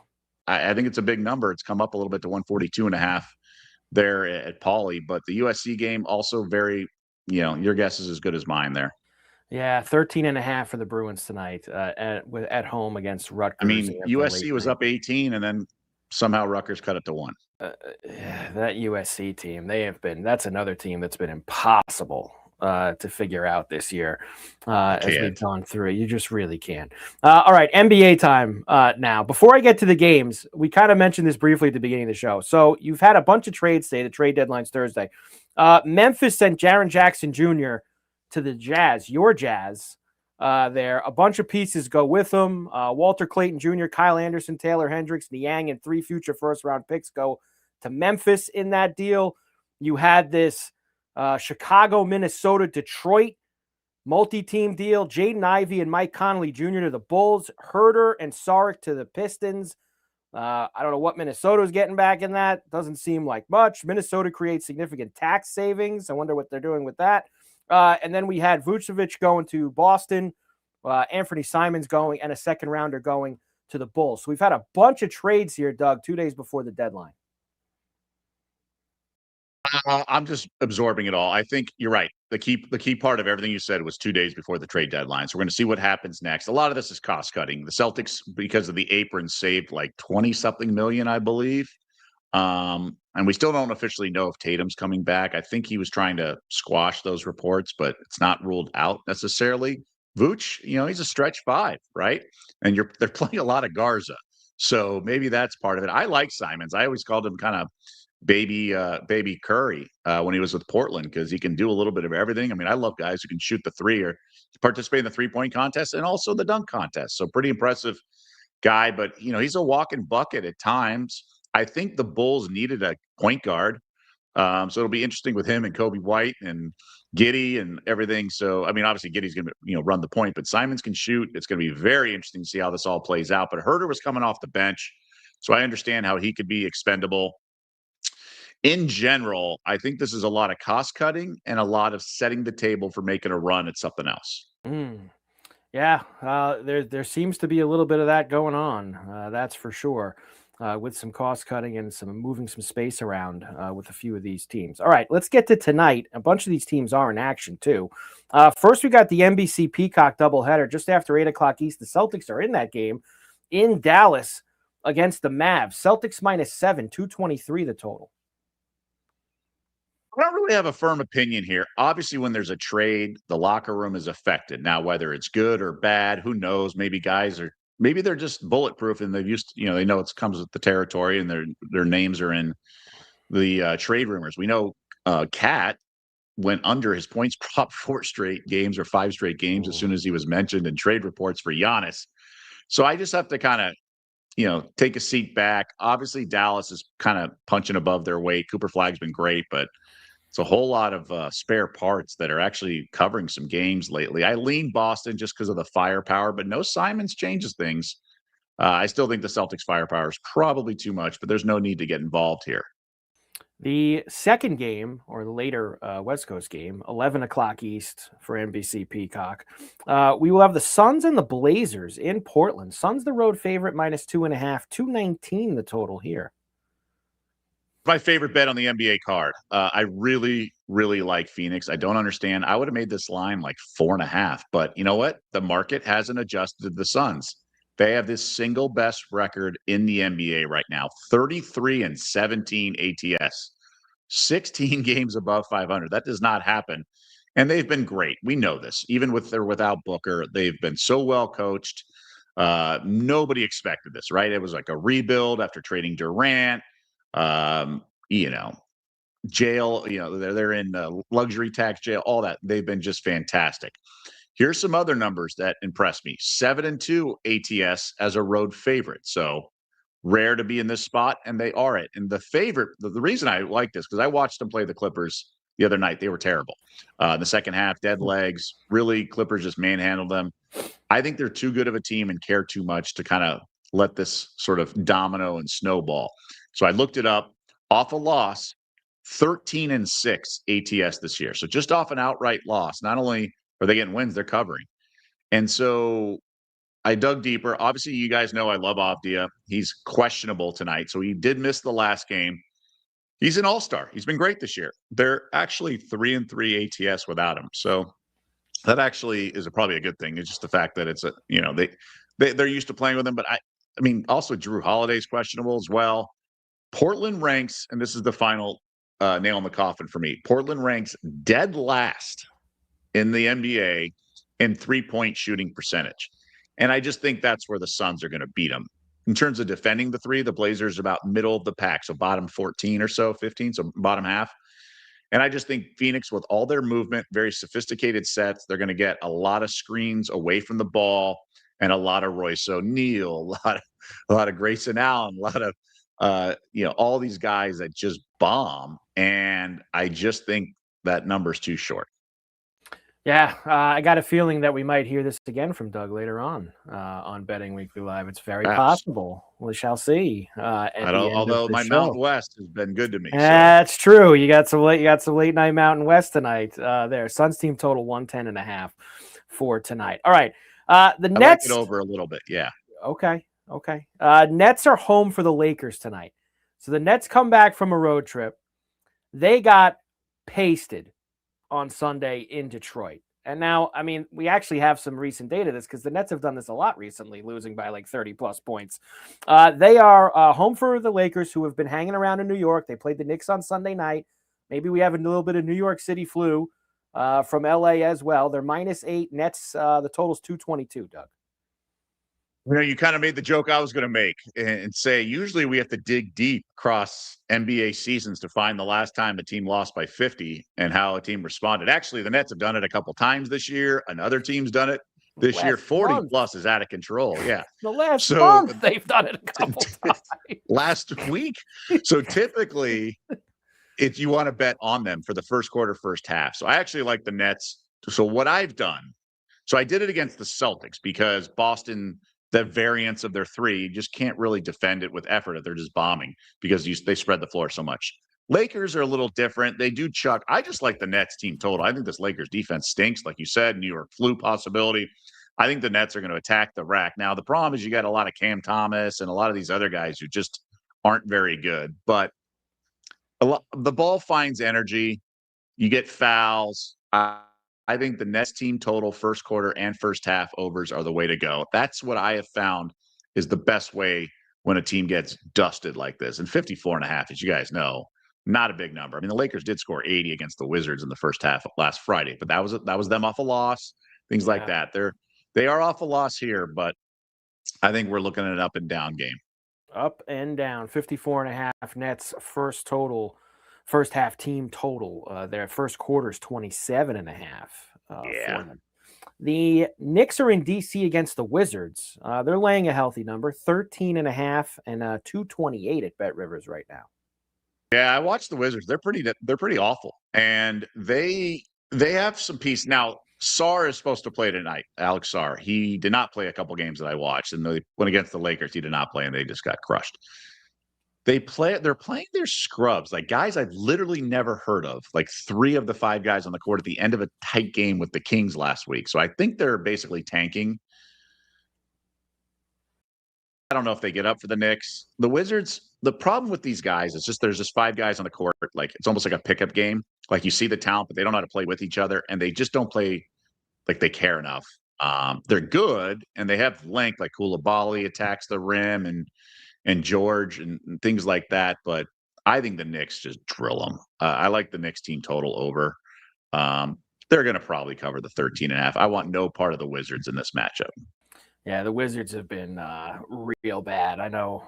I think it's a big number. It's come up a little bit to 142.5 there at Pauley, but the USC game also very, your guess is as good as mine there. Yeah, 13.5 for the Bruins tonight at home against Rutgers. I mean, USC was up 18, and then somehow Rutgers cut it to 1. That USC team, that's another team that's been impossible to figure out this year as we've gone through it. You just really can't. All right, NBA time now. Before I get to the games, we kind of mentioned this briefly at the beginning of the show. So you've had a bunch of trades today. The trade deadline's Thursday. Memphis sent Jaren Jackson Jr. to the Jazz, your Jazz. There, a bunch of pieces go with them. Walter Clayton Jr., Kyle Anderson, Taylor Hendricks, Niang, and 3 future first-round picks go to Memphis in that deal. You had this Chicago, Minnesota, Detroit multi-team deal. Jaden Ivey and Mike Conley Jr. to the Bulls. Herter and Saric to the Pistons. I don't know what Minnesota's getting back in that. Doesn't seem like much. Minnesota creates significant tax savings. I wonder what they're doing with that. And then we had Vucevic going to Boston, Anthony Simons going, and a second rounder going to the Bulls. So we've had a bunch of trades here, Doug, 2 days before the deadline. I'm just absorbing it all. I think you're right. The key part of everything you said was 2 days before the trade deadline. So we're going to see what happens next. A lot of this is cost cutting. The Celtics, because of the apron, saved like 20-something million, I believe. And we still don't officially know if Tatum's coming back. I think he was trying to squash those reports, but it's not ruled out necessarily. Vooch, he's a stretch 5, right? And they're playing a lot of Garza. So maybe that's part of it. I like Simons. I always called him kind of baby Curry when he was with Portland because he can do a little bit of everything. I mean, I love guys who can shoot the 3 or participate in the 3-point contest and also the dunk contest. So pretty impressive guy, but he's a walking bucket at times. I think the Bulls needed a point guard. So it'll be interesting with him and Kobe White and Giddey and everything. So, I mean, obviously Giddey's going to, run the point, but Simons can shoot. It's going to be very interesting to see how this all plays out. But Herter was coming off the bench, so I understand how he could be expendable. In general, I think this is a lot of cost cutting and a lot of setting the table for making a run at something else. Yeah, there seems to be a little bit of that going on. That's for sure. With some cost cutting and some moving some space around with a few of these teams. All right, let's get to tonight. A bunch of these teams are in action too. First, we got the NBC Peacock doubleheader just after 8 o'clock East. The Celtics are in that game in Dallas against the Mavs. Celtics -7, 223 the total. I don't really have a firm opinion here. Obviously, when there's a trade, the locker room is affected. Now, whether it's good or bad, who knows? Maybe they're just bulletproof and they know it comes with the territory and their names are in the trade rumors. We know Cat went under his points prop 4 straight games or 5 straight games as soon as he was mentioned in trade reports for Giannis. So I just have to kind of, take a seat back. Obviously, Dallas is kind of punching above their weight. Cooper Flagg's been great, but It's a whole lot of spare parts that are actually covering some games lately. I lean Boston just because of the firepower, but no Simons changes things. I still think the Celtics firepower is probably too much, but there's no need to get involved here. The second game, or the later West Coast game, 11 o'clock East for NBC Peacock. We will have the Suns and the Blazers in Portland. Suns the road favorite, -2.5, 219 the total here. My favorite bet on the NBA card. I really, really like Phoenix. I don't understand. I would have made this line like 4.5, but you know what? The market hasn't adjusted to the Suns. They have this single best record in the NBA right now, 33-17 ATS, 16 games above 500. That does not happen. And they've been great. We know this. Even with or without Booker, they've been so well coached. Nobody expected this, right? It was like a rebuild after trading Durant. You know, jail, they're in luxury tax jail, all that. They've been just fantastic. Here's some other numbers that impress me. 7-2 ATS as a road favorite. So rare to be in this spot, and they are it. And the favorite, the reason I like this, because I watched them play the Clippers the other night. They were terrible. In the second half, dead legs. Really, Clippers just manhandled them. I think they're too good of a team and care too much to kind of let this sort of domino and snowball. So I looked it up. Off a loss, 13-6 ATS this year. So just off an outright loss. Not only are they getting wins, they're covering. And so I dug deeper. Obviously, you guys know I love Avdia. He's questionable tonight. So he did miss the last game. He's an all-star. He's been great this year. They're actually 3-3 ATS without him. So that actually is probably a good thing. It's just the fact that it's they're used to playing with him. But I mean, also Drew Holiday's questionable as well. Portland ranks, and this is the final nail in the coffin for me. Portland ranks dead last in the NBA in three-point shooting percentage. And I just think that's where the Suns are going to beat them. In terms of defending the three, the Blazers are about middle of the pack, so bottom 14 or so, 15, so bottom half. And I just think Phoenix, with all their movement, very sophisticated sets, they're going to get a lot of screens away from the ball and a lot of Royce O'Neal, a lot of Grayson Allen, a lot of all these guys that just bomb. And I just think that number's too short. Yeah, I got a feeling that we might hear this again from Doug later on Betting Weekly Live. It's very possible. We shall see. Although my show. Mountain West has been good to me. That's true. You got some late night Mountain West tonight. There, Suns team total 110.5 for tonight. All right, the Nets like it over a little bit. Yeah. Okay. Nets are home for the Lakers tonight. So the Nets come back from a road trip. They got pasted on Sunday in Detroit. And now, I mean, we actually have some recent data this because the Nets have done this a lot recently, losing by like 30 plus points. They are home for the Lakers, who have been hanging around in New York. They played the Knicks on Sunday night. Maybe we have a little bit of New York City flu from LA as well. They're -8. Nets, the total's 222, Doug. You kind of made the joke I was going to make and say, usually we have to dig deep across NBA seasons to find the last time a team lost by 50 and how a team responded. Actually, the Nets have done it a couple times this year. Another team's done it this year. 40 plus is out of control. Yeah. The last month they've done it a couple times. Last week. So typically, if you want to bet on them for the first quarter, first half. So I actually like the Nets. So what I've done, so I did it against the Celtics because Boston – the variance of their three, you just can't really defend it with effort if they're just bombing because they spread the floor so much. Lakers are a little different. They do chuck. I just like the Nets team total. I think this Lakers defense stinks. Like you said, New York flu possibility. I think the Nets are going to attack the rack. Now, the problem is you got a lot of Cam Thomas and a lot of these other guys who just aren't very good. But the ball finds energy. You get fouls. I think the Nets team total first quarter and first half overs are the way to go. That's what I have found is the best way when a team gets dusted like this. And 54.5, as you guys know, not a big number. I mean, the Lakers did score 80 against the Wizards in the first half of last Friday, but that was them off a loss, things like that. They are off a loss here, but I think we're looking at an up and down game. Up and down, 54.5 Nets first half team total. Their first quarter is 27.5 for them. The Knicks are in DC against the Wizards. They're laying a healthy number, 13.5 and 228 at Bet Rivers right now. Yeah, I watched the Wizards. They're pretty awful, and they have some piece now. Sarr is supposed to play tonight. Alex Sarr. He did not play a couple games that I watched, and they went against the Lakers. He did not play, and they just got crushed. They're playing their scrubs, like guys I've literally never heard of, like 3 of the 5 guys on the court at the end of a tight game with the Kings last week. So I think they're basically tanking. I don't know if they get up for the Knicks. The Wizards, the problem with these guys is just there's just 5 guys on the court. Like it's almost like a pickup game. Like you see the talent, but they don't know how to play with each other, and they just don't play like they care enough. They're good and they have length, like Koulibaly attacks the rim and George and things like that. But I think the Knicks just drill them. I like the Knicks team total over. They're going to probably cover the 13.5. I want no part of the Wizards in this matchup. Yeah, the Wizards have been real bad. I know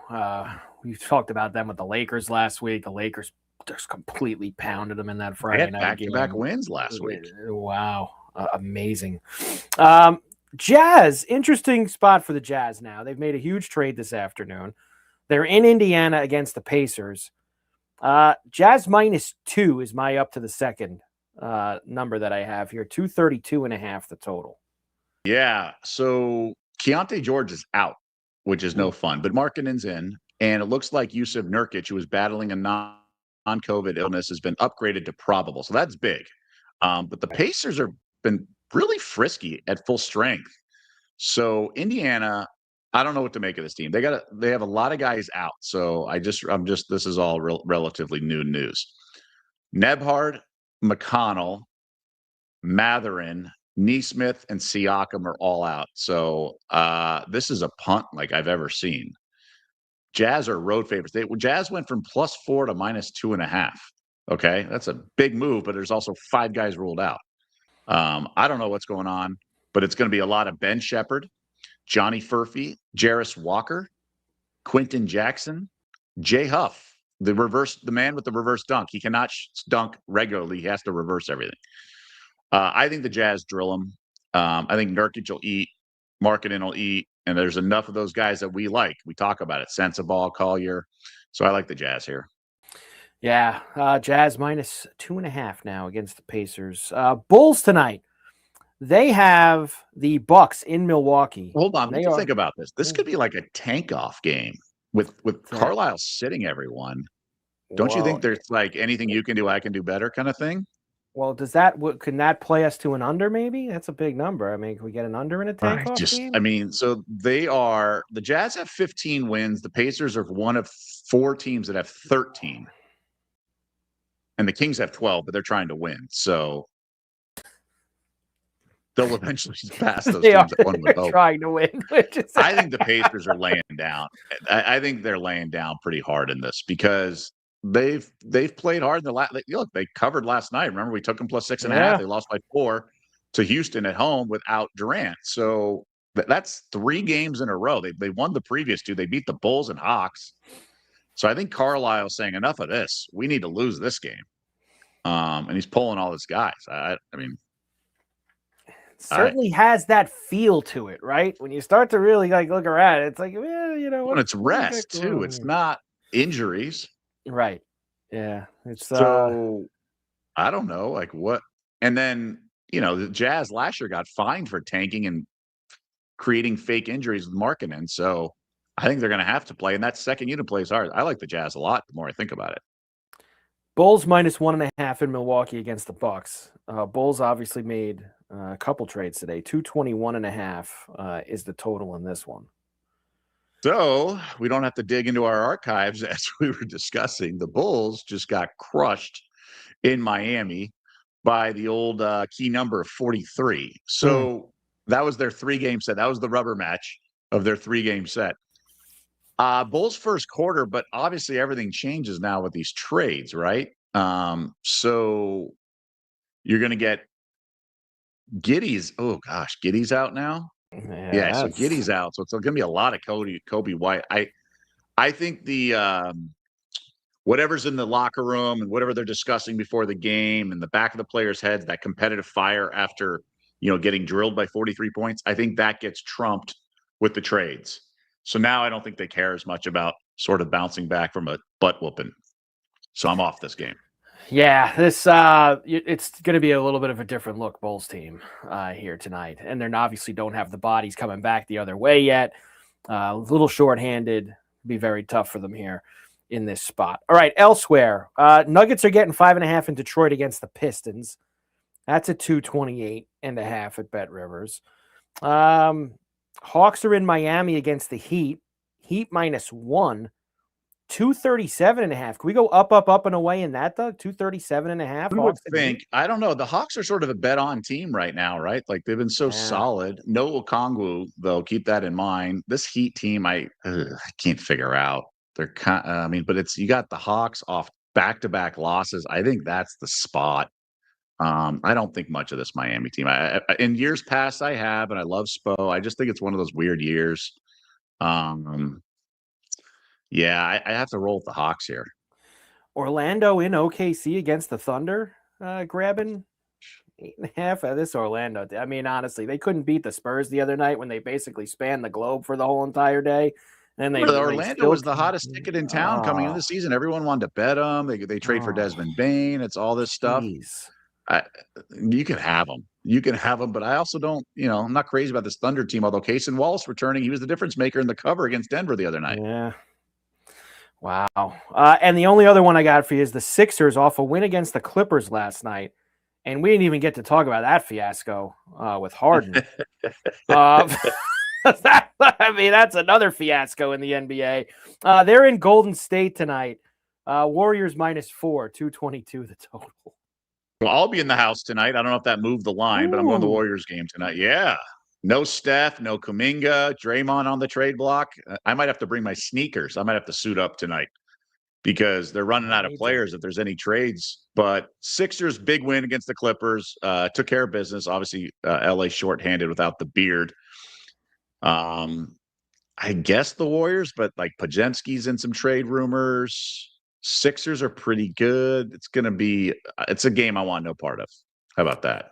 we talked about them with the Lakers last week. The Lakers just completely pounded them in that Friday night game. Back-to-back wins last week. Wow, amazing. Jazz, interesting spot for the Jazz now. They've made a huge trade this afternoon. They're in Indiana against the Pacers. Jazz -2 is my up to the second number that I have here. 232.5 the total. Yeah, so Keontae George is out, which is no fun, but Markkanen's in, and it looks like Yusuf Nurkic, who was battling a non-COVID illness, has been upgraded to probable. So that's big. But the Pacers have been really frisky at full strength. So Indiana, I don't know what to make of this team. They have a lot of guys out. So this is all relatively new news. Nebhard, McConnell, Matherin, Neesmith, and Siakam are all out. So this is a punt like I've ever seen. Jazz are road favorites. Jazz went from +4 to -2.5. Okay, that's a big move, but there's also 5 guys ruled out. I don't know what's going on, but it's going to be a lot of Ben Shepherd, Johnny Furphy, Jarris Walker, Quentin Jackson, Jay Huff, the man with the reverse dunk. He cannot dunk regularly. He has to reverse everything. I think the Jazz drill him. I think Nurkic will eat, Markkanen will eat, and there's enough of those guys that we like. We talk about it. Sensabaugh, Collier. So I like the Jazz here. Yeah, Jazz -2.5 now against the Pacers. Bulls tonight. They have the Bucks in Milwaukee. Hold on, what do you think about this? This could be like a tank-off game with Carlisle sitting everyone. Don't you think there's like anything you can do, I can do better kind of thing? Well, can that play us to an under maybe? That's a big number. I mean, can we get an under in a tank-off game? I mean, so the Jazz have 15 wins. The Pacers are one of 4 teams that have 13. And the Kings have 12, but they're trying to win. So they'll eventually pass those teams that one would hope. Trying to win. I think the Pacers are laying down. I think they're laying down pretty hard in this because they've played hard in the last. Look, they covered last night. Remember, we took them +6.5. They lost by 4 to Houston at home without Durant. So that's 3 games in a row. They won the previous 2. They beat the Bulls and Hawks. So I think Carlisle's saying enough of this. We need to lose this game. And he's pulling all his guys. I mean, certainly has that feel to it, right? When you start to really like look around, it's like, well, you know, when it's rest too. It's not injuries, right? Yeah, it's so I don't know, like what. And then the Jazz last year got fined for tanking and creating fake injuries with Markkanen. So I think they're going to have to play, and that second unit plays hard. I like the Jazz a lot. The more I think about it. Bulls -1.5 in Milwaukee against the Bucks. Bulls obviously made a couple trades today. 221.5 is the total in this one. So we don't have to dig into our archives as we were discussing. The Bulls just got crushed in Miami by the old key number of 43. So that was their 3-game set. That was the rubber match of their 3-game set. Bulls first quarter, but obviously everything changes now with these trades, right? So you're going to get Giddey's. Oh gosh, Giddey's out now. Yeah, so Giddey's out. So it's going to be a lot of Kobe White. I think the whatever's in the locker room and whatever they're discussing before the game and the back of the players' heads, that competitive fire after getting drilled by 43 points, I think that gets trumped with the trades. So now I don't think they care as much about sort of bouncing back from a butt whooping. So I'm off this game. Yeah, this it's going to be a little bit of a different look Bulls team here tonight, and they obviously don't have the bodies coming back the other way yet. A little shorthanded, be very tough for them here in this spot. All right, elsewhere, Nuggets are getting 5.5 in Detroit against the Pistons. That's a 228.5 at Bet Rivers. Hawks are in Miami against the Heat. Heat -1. 237.5. Can we go up and away in that, Doug? 237.5. Who would think? I don't know. The Hawks are sort of a bet on team right now, right? Like they've been so solid. No Okongwu, though. Keep that in mind. This Heat team, I can't figure out. They're but it's you got the Hawks off back-to-back losses. I think that's the spot. I don't think much of this Miami team. In years past, I have, and I love Spo. I just think it's one of those weird years. Yeah, I have to roll with the Hawks here. Orlando in OKC against the Thunder, grabbing 8.5. This Orlando, I mean, honestly, they couldn't beat the Spurs the other night when they basically spanned the globe for the whole entire day. And Orlando was the hottest ticket in town coming into the season. Everyone wanted to bet them. They trade for Desmond Bane. It's all this stuff. You can have them. You can have them, but I also don't, I'm not crazy about this Thunder team, although Cason Wallace returning, he was the difference maker in the cover against Denver the other night. Yeah. Wow. And the only other one I got for you is the Sixers off a win against the Clippers last night. And we didn't even get to talk about that fiasco with Harden. I mean, that's another fiasco in the NBA. They're in Golden State tonight. Warriors -4, 222 the total. Well, I'll be in the house tonight. I don't know if that moved the line, but I'm going to the Warriors game tonight. Yeah. No Steph, no Kuminga, Draymond on the trade block. I might have to bring my sneakers. I might have to suit up tonight because they're running out of players if there's any trades. But Sixers, big win against the Clippers. Took care of business. Obviously, LA shorthanded without the beard. I guess the Warriors, but like Pajensky's in some trade rumors. Sixers are pretty good. It's a game I want no part of. How about that?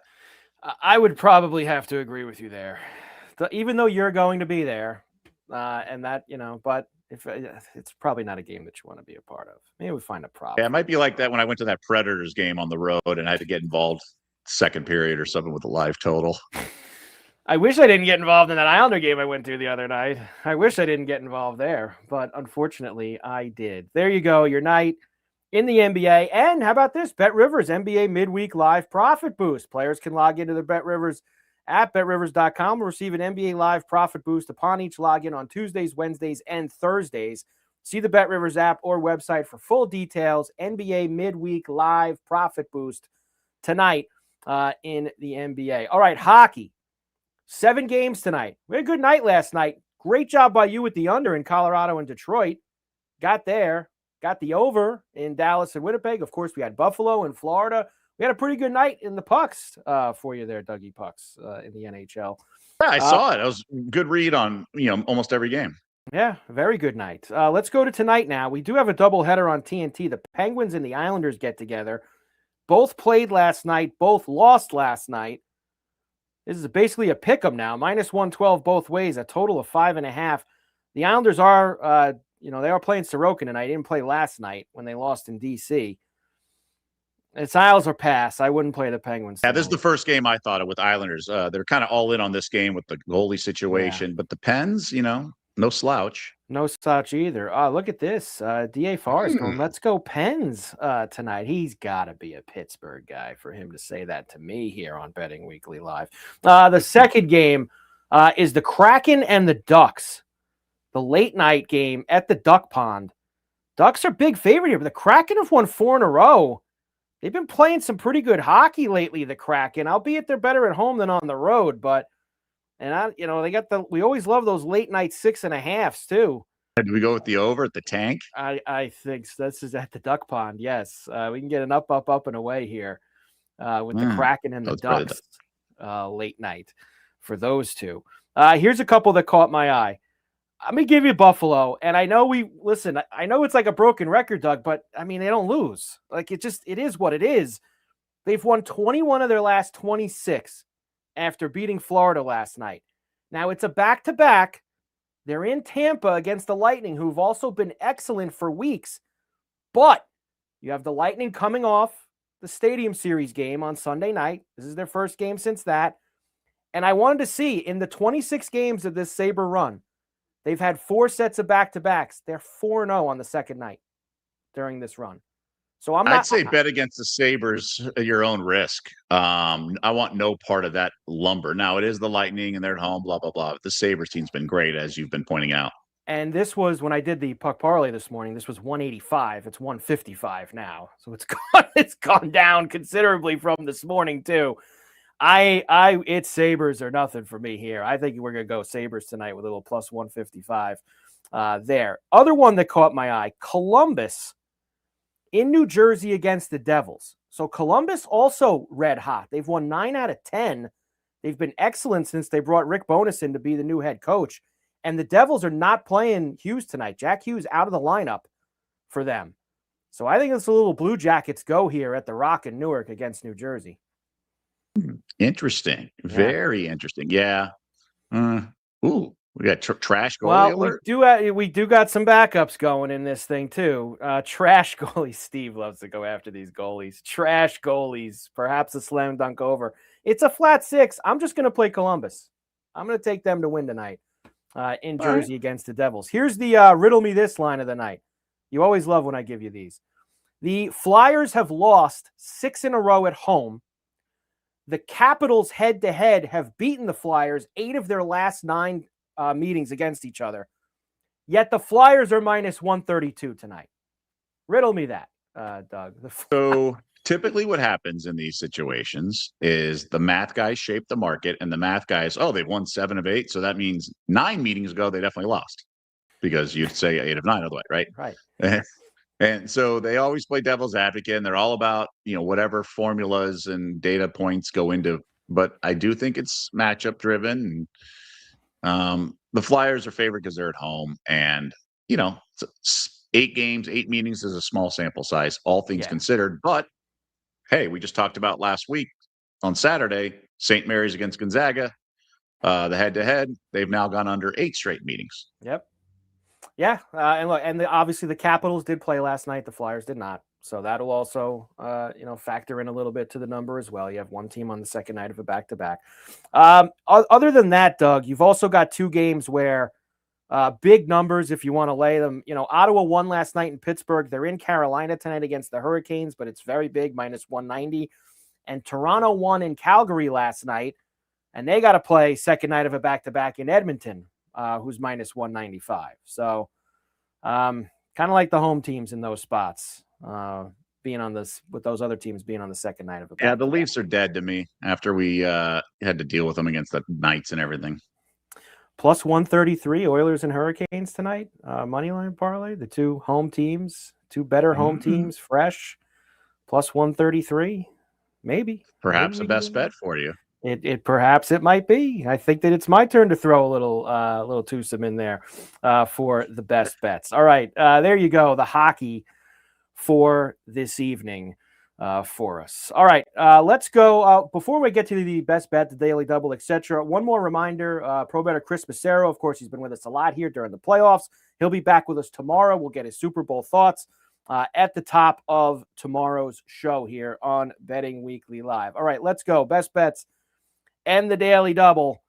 I would probably have to agree with you there. Even though you're going to be there, and that, but if it's probably not a game that you want to be a part of. Maybe we find a problem. Yeah, it might be like that when I went to that Predators game on the road and I had to get involved second period or something with the live total. I wish I didn't get involved in that Islander game I went to the other night. I wish I didn't get involved there, but unfortunately I did. There you go, your night in the NBA. And how about this? Bet Rivers NBA midweek live profit boost. Players can log into their Bet Rivers at betrivers.com and receive an NBA live profit boost upon each login on Tuesdays, Wednesdays, and Thursdays. See the Bet Rivers app or website for full details. NBA midweek live profit boost tonight in the NBA. All right, hockey. 7 games tonight. We had a good night last night. Great job by you with the under in Colorado and Detroit. Got there. Got the over in Dallas and Winnipeg. Of course, we had Buffalo and Florida. We had a pretty good night in the pucks for you there, Dougie Pucks, in the NHL. Yeah, I saw it. It was a good read on, almost every game. Yeah, very good night. Let's go to tonight now. We do have a doubleheader on TNT. The Penguins and the Islanders get together. Both played last night. Both lost last night. This is basically a pick 'em now. -112 both ways, a total of 5.5. The Islanders are, they are playing Sorokin tonight. They didn't play last night when they lost in D.C. It's Isles or pass. I wouldn't play the Penguins. Yeah, this is the first game I thought of with Islanders. They're kind of all in on this game with the goalie situation. Yeah. But the Pens, no slouch. No slouch either. Look at this. D.A. Forrest going, let's go Pens tonight. He's got to be a Pittsburgh guy for him to say that to me here on Betting Weekly Live. The second game is the Kraken and the Ducks. The late night game at the Duck Pond. Ducks are big favorite here, but the Kraken have won 4 in a row. They've been playing some pretty good hockey lately, the Kraken, albeit they're better at home than on the road, but they got we always love those late night 6.5s too. Did we go with the over at the tank? I think so. This is at the Duck Pond. Yes. We can get an up and away here with the Kraken and the Ducks late night for those two. Here's a couple that caught my eye. I'm going to give you Buffalo. And I know I know it's like a broken record, Doug, but I mean, they don't lose. Like it is what it is. They've won 21 of their last 26 after beating Florida last night. Now it's a back-to-back. They're in Tampa against the Lightning, who've also been excellent for weeks. But You have the Lightning coming off the Stadium Series game on Sunday night. This is their first game since that. And I wanted to see, in the 26 games of this Sabre run, they've had 4 sets of back-to-backs. They're 4-0 on the second night during this run. So I'd say bet against the Sabres at your own risk. I want no part of that lumber. Now, it is the Lightning, and they're at home, blah, blah, blah. But the Sabres team's been great, as you've been pointing out. And this was, when I did the puck parlay this morning, this was 185. It's 155 now. So it's gone down considerably from this morning, too. It's Sabres or nothing for me here. I think we're going to go Sabres tonight with a little plus 155 there. Other one that caught my eye, Columbus in New Jersey against the Devils. So Columbus also red hot. They've won 9 out of 10. They've been excellent since they brought Rick Bowness in to be the new head coach. And the Devils are not playing Hughes tonight. Jack Hughes out of the lineup for them. So I think it's a little Blue Jackets go here at the Rock in Newark against New Jersey. Interesting. Yeah. Very interesting. Yeah. We got trash goalie alert. We do got some backups going in this thing too. Trash goalies. Steve loves to go after these goalies. Trash goalies. Perhaps a slam dunk over. It's a flat 6. I'm just going to play Columbus. I'm going to take them to win tonight in Jersey against the Devils. Here's the riddle me this line of the night. You always love when I give you these. The Flyers have lost 6 in a row at home. The Capitals head-to-head have beaten the Flyers 8 of their last 9 meetings against each other. Yet the Flyers are minus 132 tonight. Riddle me that, Doug. So typically what happens in these situations is the math guys shape the market, and the math guys, they've won 7 of 8. So that means 9 meetings ago, they definitely lost, because you'd say 8 of 9 otherwise, right? Right. And so they always play devil's advocate, and they're all about, whatever formulas and data points go into, but I do think it's matchup driven. And the Flyers are favored because they're at home, and, 8 games, 8 meetings is a small sample size, all things considered. But hey, we just talked about last week on Saturday, St. Mary's against Gonzaga, the head-to-head, they've now gone under 8 straight meetings. Yep. Yeah, and look, obviously the Capitals did play last night. The Flyers did not, so that'll also, factor in a little bit to the number as well. You have one team on the second night of a back-to-back. Other than that, Doug, you've also got 2 games where big numbers, if you want to lay them. Ottawa won last night in Pittsburgh. They're in Carolina tonight against the Hurricanes, but it's very big, minus 190. And Toronto won in Calgary last night, and they got to play second night of a back-to-back in Edmonton, who's minus 195. So kind of like the home teams in those spots, being on this, with those other teams being on the second night of a back-to-back. Yeah, the Leafs are dead to me after we had to deal with them against the Knights and everything. Plus 133, Oilers and Hurricanes tonight. Moneyline parlay, the 2 home teams, 2 better home teams, fresh. Plus 133, maybe. Perhaps a best bet for you. Perhaps it might be. I think that it's my turn to throw a little twosome in there for the best bets. All right, there you go. The hockey for this evening for us. All right, let's go. Before we get to the best bet, the daily double, etc., one more reminder. Pro bettor Chris Massero, of course, he's been with us a lot here during the playoffs. He'll be back with us tomorrow. We'll get his Super Bowl thoughts at the top of tomorrow's show here on Betting Weekly Live. All right, let's go. Best bets and the daily double.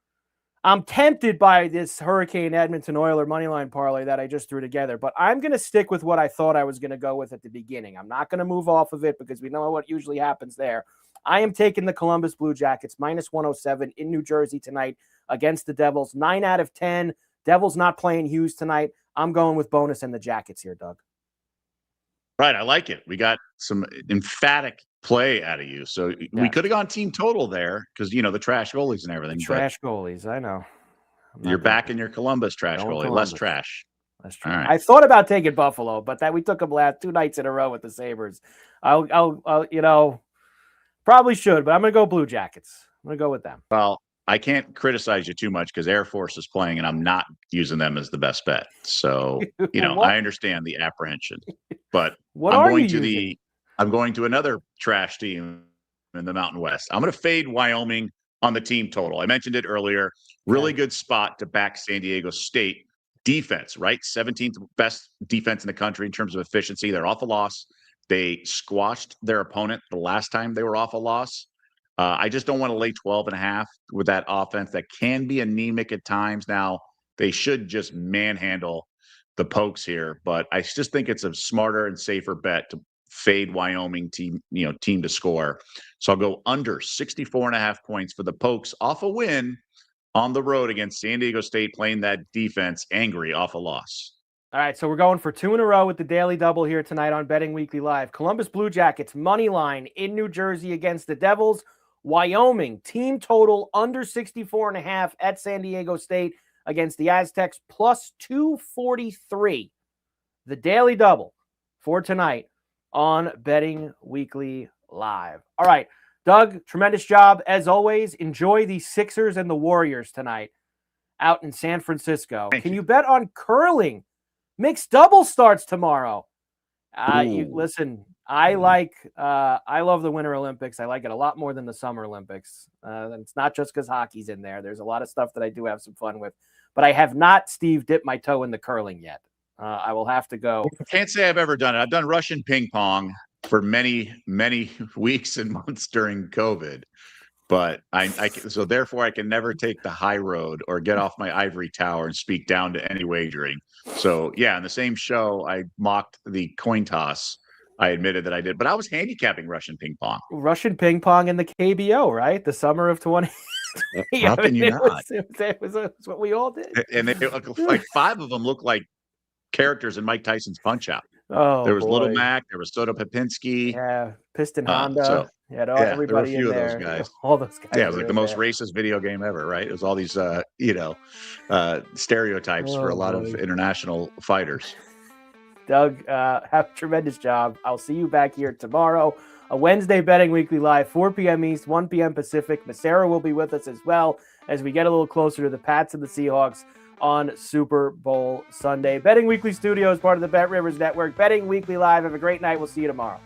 I'm tempted by this Hurricane Edmonton Oiler moneyline parlay that I just threw together, but I'm going to stick with what I thought I was going to go with at the beginning. I'm not going to move off of it because we know what usually happens there. I am taking the Columbus Blue Jackets minus 107 in New Jersey tonight against the Devils. 9 out of 10. Devils not playing Hughes tonight. I'm going with bonus and the Jackets here, Doug. Right. I like it. We got some emphatic play out of you. So we could have gone team total there because, the trash goalies and everything. Trash goalies. I know. You're back in your Columbus trash goalie. Columbus. Less trash. That's true. Right. I thought about taking Buffalo, but we took them last 2 nights in a row with the Sabres. I'll probably should, but I'm going to go Blue Jackets. I'm going to go with them. Well, I can't criticize you too much because Air Force is playing and I'm not using them as the best bet. So, I understand the apprehension, but I'm going to another trash team in the Mountain West. I'm going to fade Wyoming on the team total. I mentioned it earlier. Really good spot to back San Diego State defense, right? 17th best defense in the country in terms of efficiency. They're off a loss. They squashed their opponent the last time they were off a loss. I just don't want to lay 12.5 with that offense that can be anemic at times. Now, they should just manhandle the Pokes here, but I just think it's a smarter and safer bet to fade Wyoming team to score. So I'll go under 64.5 points for the Pokes off a win on the road against San Diego State, playing that defense angry off a loss. All right, so we're going for 2 in a row with the Daily Double here tonight on Betting Weekly Live. Columbus Blue Jackets money line in New Jersey against the Devils. Wyoming team total under 64.5 at San Diego State against the Aztecs plus 243. The Daily Double for tonight on Betting Weekly Live. All right, Doug, tremendous job as always. Enjoy the Sixers and the Warriors tonight out in San Francisco. Can you bet on curling? Mixed double starts tomorrow. Listen, I love the Winter Olympics. I like it a lot more than the Summer Olympics. And it's not just because hockey's in there. There's a lot of stuff that I do have some fun with. But I have not, Steve, dipped my toe in the curling yet. I will have to go. I can't say I've ever done it. I've done Russian ping pong for many, many weeks and months during COVID. But so therefore I can never take the high road or get off my ivory tower and speak down to any wagering. So yeah, in the same show, I mocked the coin toss. I admitted that I did, but I was handicapping Russian ping pong. Russian ping pong in the KBO, right? The summer of 20. How can you not? It was what we all did. And they like 5 of them look like characters in Mike Tyson's Punch Out. Oh, there was boy. Little Mac, there was Soda Popinski. Yeah, Piston Honda. Everybody there were a few in of there. those guys. All those guys. Yeah, it was like the most racist video game ever, right? It was all these, stereotypes for a lot of international fighters. Doug, have a tremendous job. I'll see you back here tomorrow. A Wednesday Betting Weekly Live, 4 p.m. East, 1 p.m. Pacific. Massera will be with us as well as we get a little closer to the Pats and the Seahawks on Super Bowl Sunday. Betting Weekly Studios, part of the Bet Rivers Network. Betting Weekly Live. Have a great night. We'll see you tomorrow.